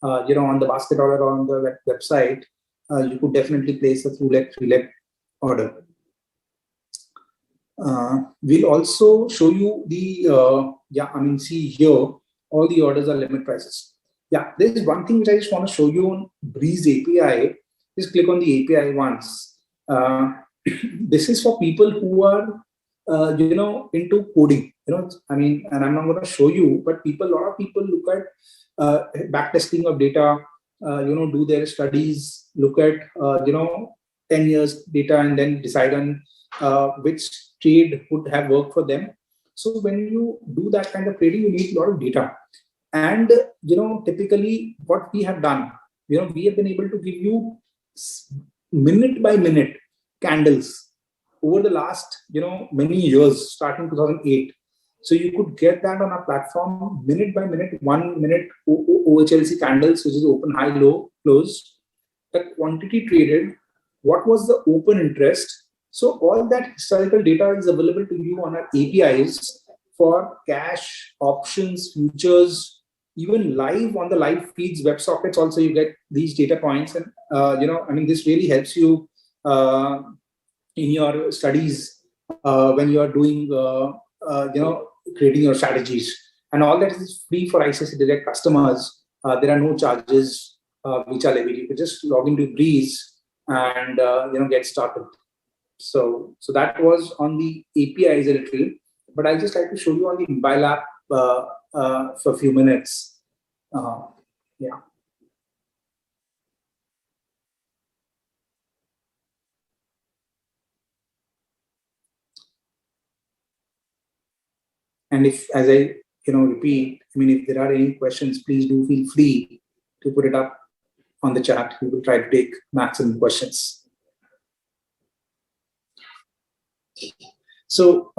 on the basket order or on the website. You could definitely place a 2-leg, 3-leg order. We'll also show you the, see here, all the orders are limit prices. Yeah, there is one thing which I just want to show you on Breeze API. Just click on the API once. This is for people who are, into coding, and I'm not going to show you, but a lot of people look at backtesting of data, do their studies, look at, 10 years data and then decide on which trade would have worked for them. So when you do that kind of trading, you need a lot of data. And, typically what we have done, we have been able to give you minute by minute candles over the last, many years, starting 2008. So you could get that on our platform, minute by minute, 1 minute OHLC candles, which is open, high, low, close, the quantity traded, what was the open interest. So all that historical data is available to you on our APIs for cash, options, futures, even live on the live feeds, WebSockets. Also, you get these data points, and this really helps you in your studies when you are doing, creating your strategies. And all that is free for ICICIdirect customers. There are no charges which are levied. You can just log into Breeze and get started. So that was on the APIs a little, but I'll just like to show you on the mobile app for a few minutes. Yeah. And if, as I repeat, if there are any questions, please do feel free to put it up on the chat. We will try to take maximum questions. So,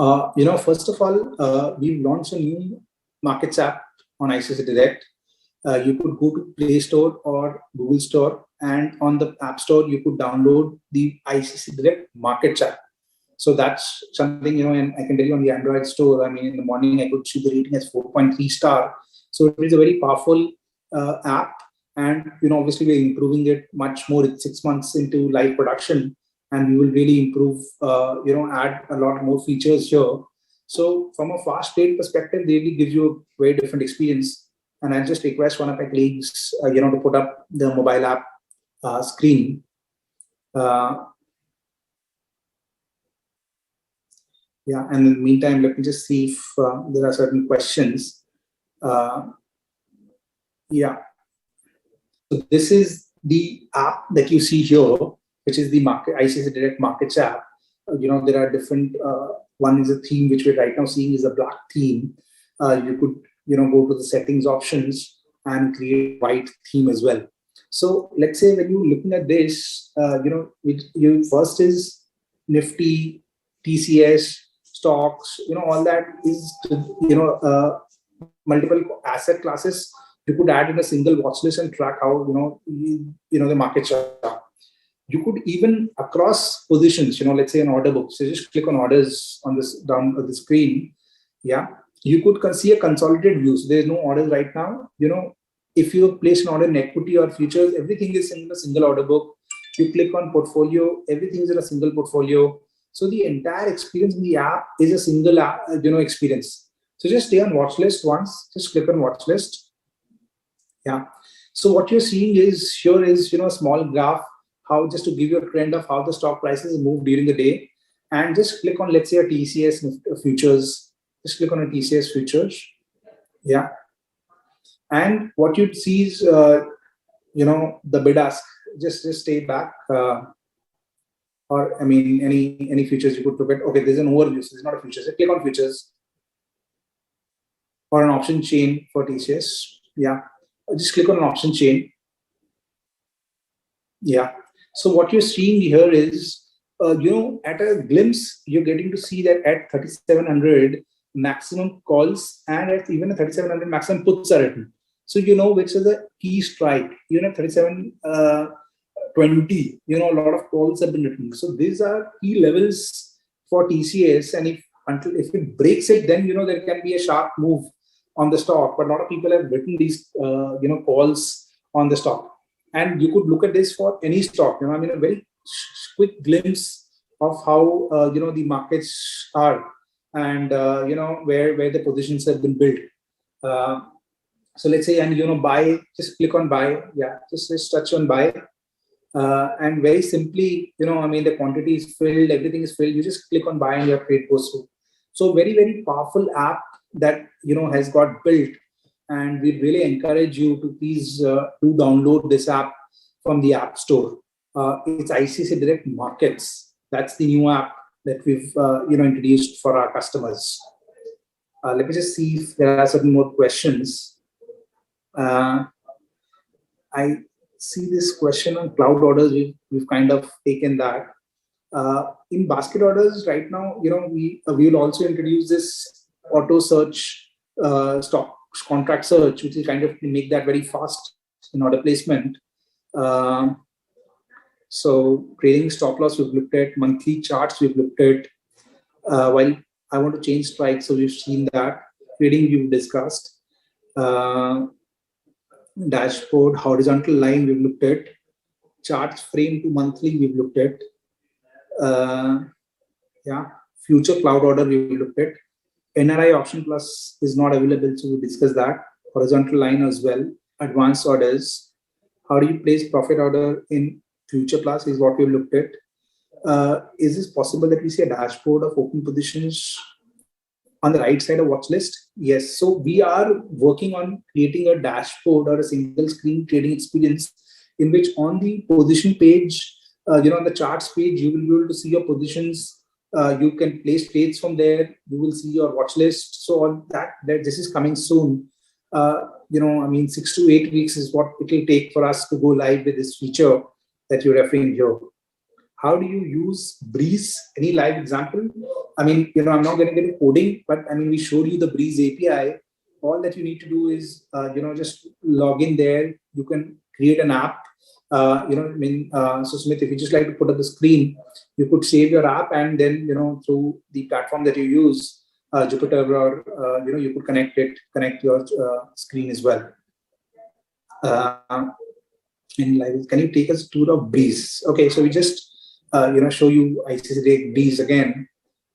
first of all, we've launched a new Markets app on ICICIdirect. You could go to Play Store or Google Store, and on the App Store, you could download the ICICIdirect Markets app. So that's something, and I can tell you on the Android store, in the morning, I could see the rating as 4.3 star. So it is a very powerful app. And, obviously, we're improving it much more. It's 6 months into live production. And we will really improve, add a lot more features here. So from a fast trade perspective, they really gives you a very different experience. And I'll just request one of my colleagues, to put up the mobile app screen. Yeah, and in the meantime, let me just see if there are certain questions. Yeah. So this is the app that you see here, which is the ICICIdirect Markets app. There are different, one is a theme, which we're right now seeing is a black theme. You could, go to the settings options and create white theme as well. So let's say when you're looking at this, you first is Nifty, TCS, stocks, all that is, multiple asset classes. You could add in a single watch list and track how, the markets are. You could even across positions, let's say an order book. So just click on orders on this down the screen. Yeah. You could see a consolidated view. So there's no orders right now. If you place an order in equity or futures, everything is in a single order book. You click on portfolio, everything is in a single portfolio. So the entire experience in the app is a single app, experience. So just stay on Watchlist once. Just click on Watchlist. Yeah. So what you're seeing is here is a small graph, how just to give you a trend of how the stock prices move during the day, and just click on, let's say, a TCS futures. Just click on a TCS futures. Yeah. And what you'd see is the bid ask. Just stay back. Or I mean any futures you could look at. Okay, there's an overview. So it's not a futures. So click on futures or an option chain for TCS. Yeah. Just click on an option chain. Yeah. So what you're seeing here is, at a glimpse, you're getting to see that at 3,700 maximum calls and at even a 3,700 maximum puts are written. So you know which is a key strike. Even at 3720, a lot of calls have been written. So these are key levels for TCS, and if it breaks it, then there can be a sharp move on the stock. But a lot of people have written these calls on the stock. And you could look at this for any stock. I mean, a very quick glimpse of how the markets are, and where the positions have been built. So let's say, and buy. Just click on buy. Yeah, just touch on buy, and very simply, the quantity is filled, everything is filled. You just click on buy, and your trade goes through. So very very powerful app that has got built. And we really encourage you to please do download this app from the App Store. It's ICICIdirect Markets. That's the new app that we've introduced for our customers. Let me just see if there are certain more questions. I see this question on cloud orders. We've kind of taken that. In basket orders right now, we will also introduce this auto search stock contract search, which will kind of make that very fast in order placement. So trading stop loss we've looked at, monthly charts we've looked at. While I want to change strike, so we've seen that. Trading we've discussed. Dashboard, horizontal line we've looked at. Charts frame to monthly we've looked at. Yeah, future cloud order we've looked at. NRI option plus is not available, so we discuss that. Horizontal line as well. Advanced orders. How do you place profit order in future plus is what we looked at. Is this possible that we see a dashboard of open positions on the right side of Watchlist? Yes. So we are working on creating a dashboard or a single screen trading experience in which on the position page, on the charts page, you will be able to see your positions. You can place trades from there. You will see your watch list. So all that this is coming soon. 6 to 8 weeks is what it will take for us to go live with this feature that you're referring here. How do you use Breeze? Any live example? I mean, I'm not going to get into coding, but I mean, we showed you the Breeze API. All that you need to do is, just log in there. You can create an app. So Smith, if you just like to put up the screen, you could save your app, and then through the platform that you use, Jupyter, or you could connect your screen as well. In live, can you take us to the Breeze? Okay, so we just show you ICICI Breeze again,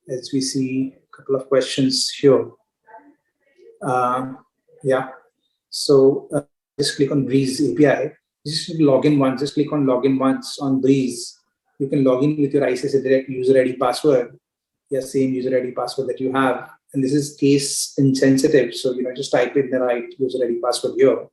as we see a couple of questions here. Yeah, so just click on Breeze API. Just log in once. Just click on login once on Breeze. You can log in with your ICICIdirect user ID password. Your same user ID password that you have. And this is case insensitive. So just type in the right user ID password here.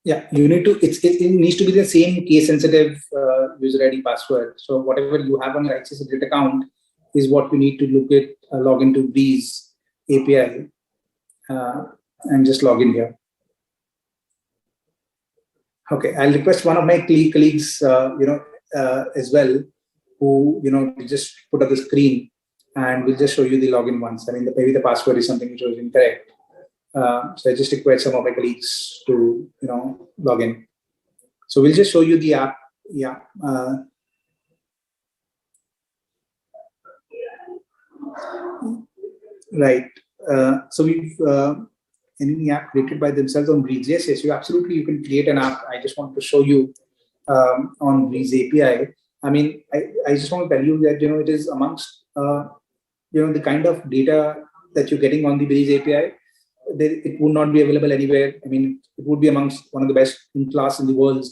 Yeah, you need to. It needs to be the same case sensitive user ID password. So whatever you have on your ICICIdirect account is what you need to look at. Log into Breeze API and just log in here. Okay, I'll request one of my colleagues, as well, who, we just put up the screen and we'll just show you the login once. I mean, maybe the password is something which was incorrect. So I just request some of my colleagues to, log in. So we'll just show you the app. Yeah. Right. So we've any app created by themselves on Breeze. Yes, you absolutely, you can create an app. I just want to show you on Breeze API. I mean, I just want to tell you that, it is amongst, the kind of data that you're getting on the Breeze API, it would not be available anywhere. I mean, it would be amongst one of the best in class in the world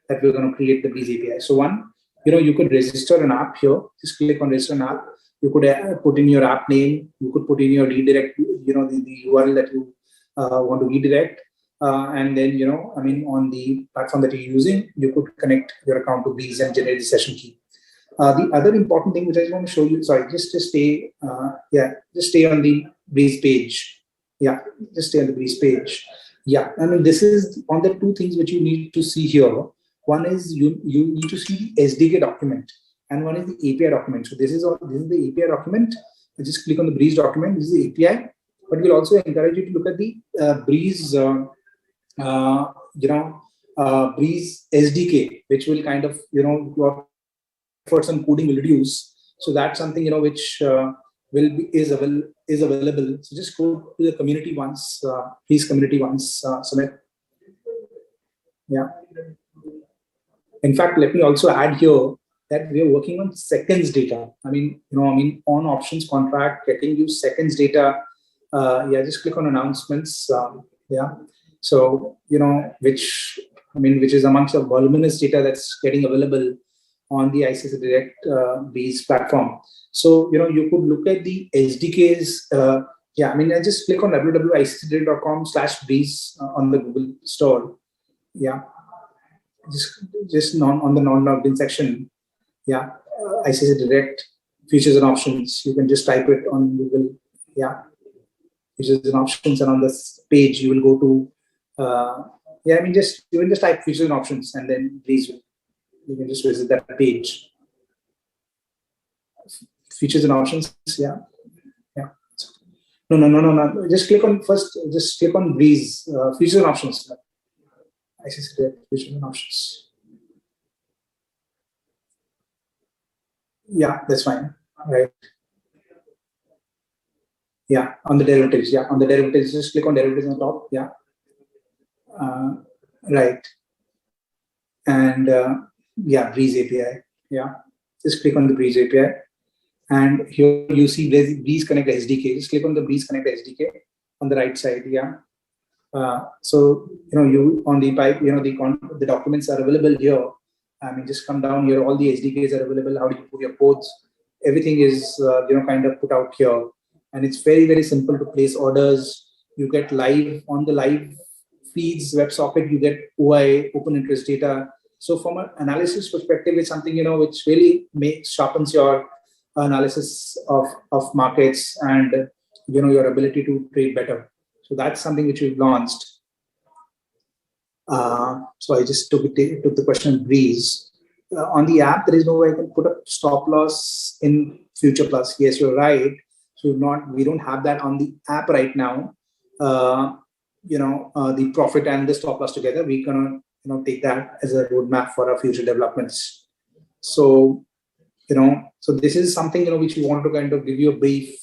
that we're going to create the Breeze API. So one, you could register an app here. Just click on register an app. You could put in your app name. You could put in your redirect, the URL that you want to redirect. And then, on the platform that you're using, you could connect your account to Breeze and generate the session key. The other important thing which I want to show you, sorry, just stay, just stay on the Breeze page. Yeah, just stay on the Breeze page. Yeah, I mean, this is on the two things which you need to see here. One is you need to see the SDK document, and one is the API document. So this is the API document. You just click on the Breeze document. This is the API, but we'll also encourage you to look at the Breeze, Breeze SDK, which will kind of, your efforts on coding will reduce. So that's something, which is available. So just go to the community once, please, community once, Sumit. Yeah. In fact, let me also add here that we are working on seconds data. I mean, on options contract, getting you seconds data. Just click on announcements. So, which is amongst the voluminous data that's getting available on the ICICIdirect Breeze platform. So, you could look at the SDKs. I just click on www.icicidirect.com/Breeze on the Google Store. Yeah. Just on the non-logged in section. Yeah. ICICIdirect features and options. You can just type it on Google. Yeah. Features and options, and on this page you will go to you can just type features and options, and then please you can just visit that page. Features and options. Yeah. No. Just click on Breeze features and options. ICICIdirect features and options. Yeah, that's fine. Right. Yeah, on the derivatives. Yeah, on the derivatives, just click on derivatives on top. Yeah. Right. And Breeze API. Yeah, just click on the Breeze API. And here you see Breeze Connect SDK. Just click on the Breeze Connect SDK on the right side. Yeah. So you on the pipe, the documents are available here. I mean, just come down here. All the SDKs are available. How do you put your codes? Everything is kind of put out here, and it's very, very simple to place orders. You get live on the live feeds, WebSocket. You get OI, open interest data. So from an analysis perspective, it's something which really sharpens your analysis of markets and your ability to trade better. So that's something which we've launched. So I just took the question of Breeze. On the app, there is no way I can put a stop loss in Future Plus. Yes, you're right. So we don't have that on the app right now. The profit and the stop loss together. We're gonna take that as a roadmap for our future developments. So so this is something which we want to kind of give you a brief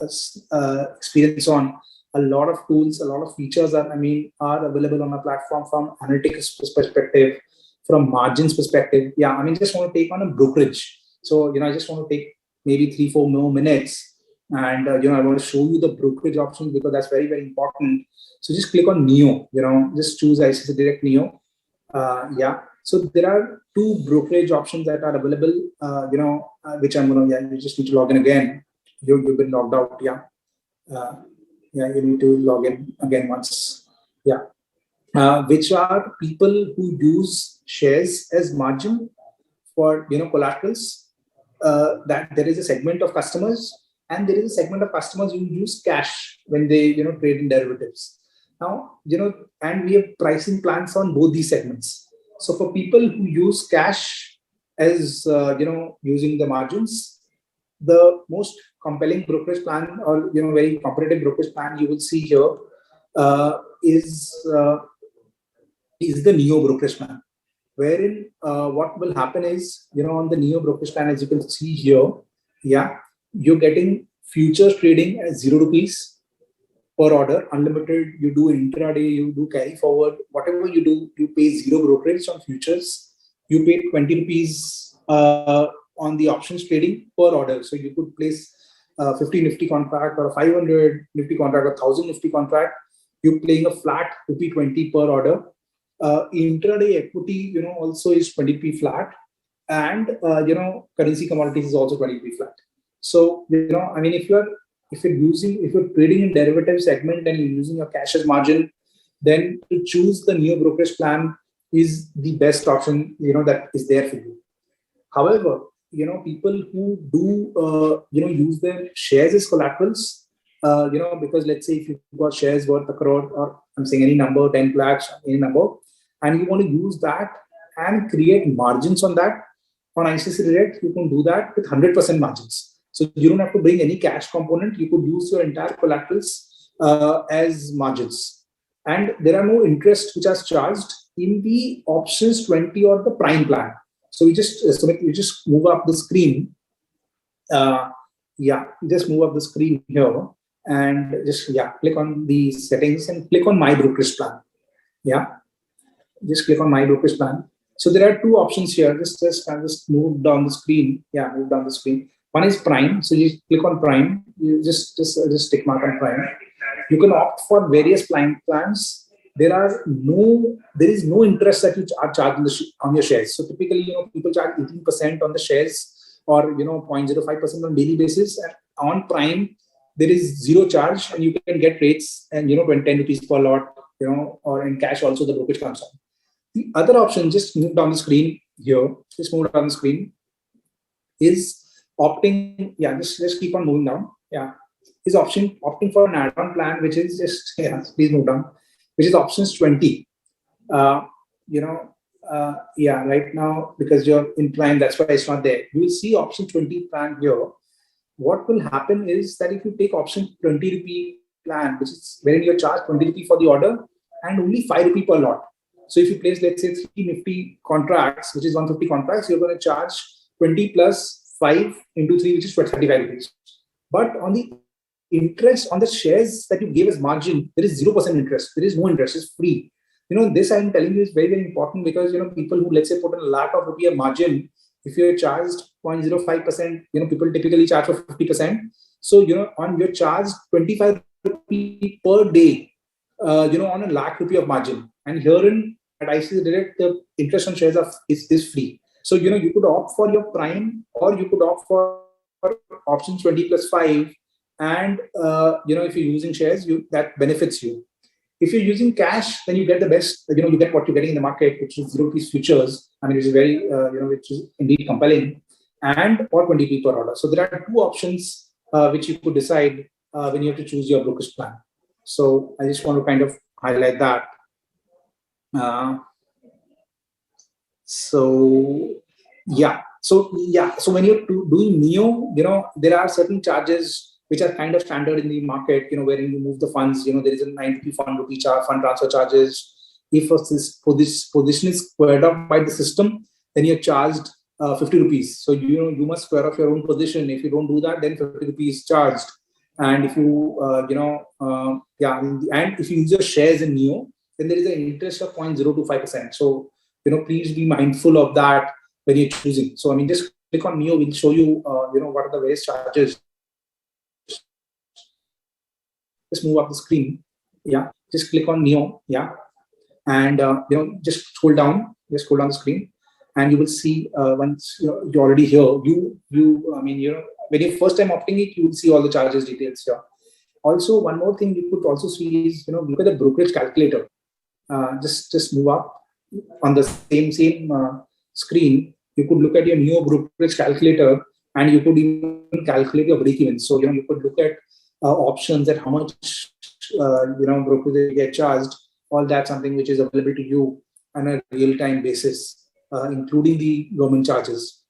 experience on. A lot of tools, a lot of features are available on our platform from analytics perspective, from margins perspective. Yeah, just want to take on a brokerage. So I just want to take maybe 3-4 more minutes, and I want to show you the brokerage options because that's very, very important. So just click on Neo. Just choose ICICIdirect Neo. So there are 2 brokerage options that are available. Which I'm gonna. You just need to log in again. You've been logged out. Yeah. You need to log in again once. Yeah. Which are people who use shares as margin for collaterals. That there is a segment of customers, and there is a segment of customers who use cash when they trade in derivatives. Now and we have pricing plans on both these segments. So for people who use cash as using the margins. The most compelling brokerage plan, or very competitive brokerage plan you will see here is the Neo brokerage plan, wherein what will happen is, on the Neo brokerage plan, as you can see here, you're getting futures trading at 0 rupees per order, unlimited. You do intraday, you do carry forward, whatever you do, you pay 0 brokerage on futures. You pay 20 rupees on the options trading per order. So you could place 50 Nifty contract or a 500 Nifty contract or 1000 Nifty contract. You're paying a flat rupee 20 per order. Intraday equity, also is 20 rupee flat, and currency commodities is also 20 rupee flat. So I mean, if you're trading in derivative segment and you're using your cash as margin, then to choose the Neo brokerage plan is the best option that is there for you. However, people who do use their shares as collaterals, because let's say if you've got shares worth 1 crore, or I'm saying any number, 10 lakhs, any number, and you want to use that and create margins on that, on ICICIdirect, you can do that with 100% margins. So you don't have to bring any cash component. You could use your entire collaterals as margins. And there are no interests which are charged in the options 20 or the prime plan. So we just move up the screen. Just move up the screen here and just click on the settings and click on my brokerage plan. Just click on my brokerage plan. So there are two options here. Just move down the screen. Move down the screen. One is prime. So you click on prime. You just tick mark on prime. You can opt for various prime plans. There is no interest that you are charged on your shares. So typically, people charge 18% on the shares, or 0.05% on daily basis. And on prime, there is 0 charge, and you can get rates and 10 rupees per lot, or in cash also the brokerage comes on. The other option, just move down the screen here. Just move down the screen. Is opting. Just keep on moving down. Is opting for an add-on plan, which is just please move down. Which is options 20. Right now, because you're in prime, that's why it's not there. You will see option 20 plan here. What will happen is that if you take option 20 rupee plan, which is wherein you're charged 20 rupee for the order and only 5 rupee per lot. So if you place, let's say, 3 Nifty contracts, which is 150 contracts, you're going to charge 20 plus 5 into 3, which is 35 rupees. But on the interest on the shares that you gave as margin, there is 0% interest. There is no interest. It's free. This I'm telling you is very, very important, because people who, let's say, put in a lakh of rupee margin, if you're charged 0.05%, people typically charge for 50%. So on your charged 25 rupee per day, on a lakh rupee of margin. And herein at ICICIdirect, the interest on shares is free. So you could opt for your prime, or you could opt for options 20 plus 5. And if you're using shares, that benefits you. If you're using cash, then you get the best. You get what you're getting in the market, which is 0 rupees futures. I mean, which is very, which is indeed compelling, and or 20 rupee per order. So there are two options which you could decide when you have to choose your brokerage plan. So I just want to kind of highlight that. So when you're doing Neo, there are certain charges which are kind of standard in the market, wherein you move the funds, there is a 9 rupee fund transfer charges. If this position is squared up by the system, then you're charged 50 rupees. So, you must square off your own position. If you don't do that, then 50 rupees charged. And if you, and if you use your shares in Neo, then there is an interest of 0.025%. So, please be mindful of that when you're choosing. So, I mean, just click on Neo, we'll show you, what are the various charges. Just move up the screen. Just click on Neo. And, just scroll down the screen, and you will see once you're already here, when you're first time opting it, you will see all the charges details here. Also, one more thing you could also see is, look at the brokerage calculator. Just move up on the same screen. You could look at your Neo brokerage calculator, and you could even calculate your break-even. So, you could look at options at how much, brokerage get charged. All that's something which is available to you on a real-time basis. including the government charges.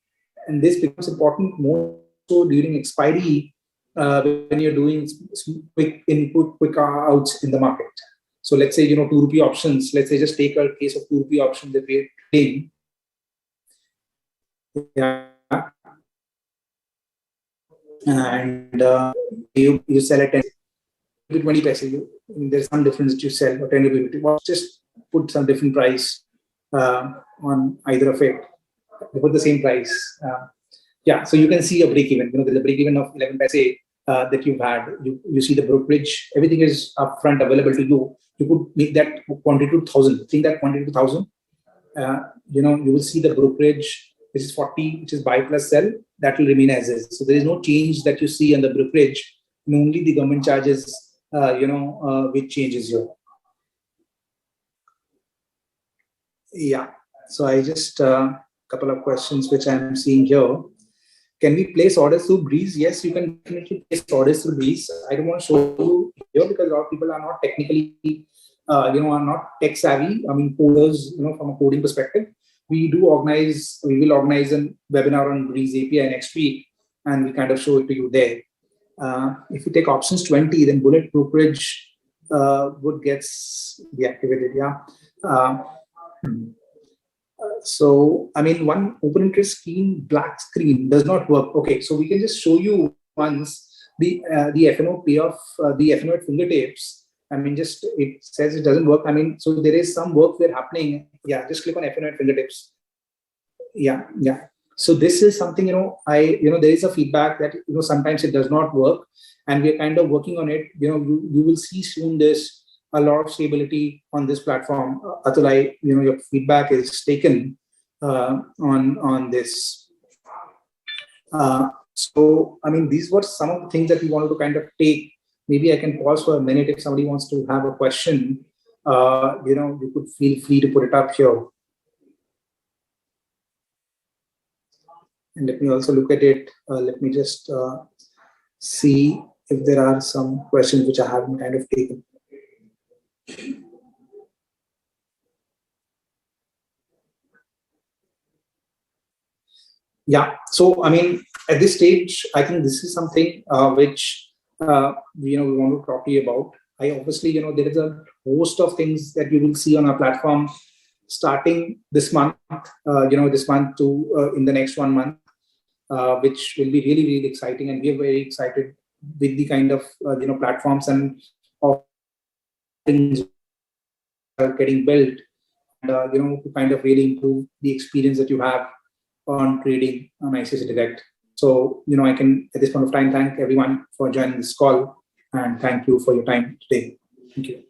And this becomes important more so during expiry when you're doing quick input, quick outs in the market. So let's say, 2 rupee options. Let's say just take a case of 2 rupee option that we're trading. Yeah. And you sell at 10 to 20 paise. There's some difference that you sell or 10 rupee. Just put some different price on either of it. They put the same price. Yeah, so you can see a break even. There's a break even of 11 paise that you've had. You see the brokerage. Everything is upfront available to you. You could make that quantity to 1,000. Think that quantity to 1,000. You will see the brokerage, which is 40, which is buy plus sell. That will remain as is. So there is no change that you see on the brokerage. Only the government charges, which changes here. Yeah. So I just couple of questions which I'm seeing here. Can we place orders through Breeze? Yes, you can definitely place orders through Breeze. I don't want to show you here because a lot of people are not technically, are not tech savvy. I mean, coders, from a coding perspective. We will organize a webinar on Breeze API next week, and we kind of show it to you there. If you take options 20, then bullet brokerage would get deactivated. Yeah. So, I mean, one open interest scheme, black screen does not work. Okay, so we can just show you once the FNO payoff, the FNO at fingertips. I mean, just it says it doesn't work. I mean, so there is some work there happening. Yeah, just click on FNO at fingertips. Yeah. So this is something, there is a feedback that, sometimes it does not work, and we're kind of working on it. You will see soon this. A lot of stability on this platform. Atul, your feedback is taken on this. So, I mean, these were some of the things that we wanted to kind of take. Maybe I can pause for a minute if somebody wants to have a question. You could feel free to put it up here. And let me also look at it. Let me just see if there are some questions which I haven't kind of taken. Yeah, so I mean, at this stage, I think this is something which we want to talk to you about. I obviously, there is a host of things that you will see on our platform starting this month. This month to in the next 1 month, which will be really, really exciting, and we are very excited with the kind of platforms and things are getting built, and to kind of really improve the experience that you have on trading on ICICIdirect. So, I can at this point of time thank everyone for joining this call, and thank you for your time today. Thank you.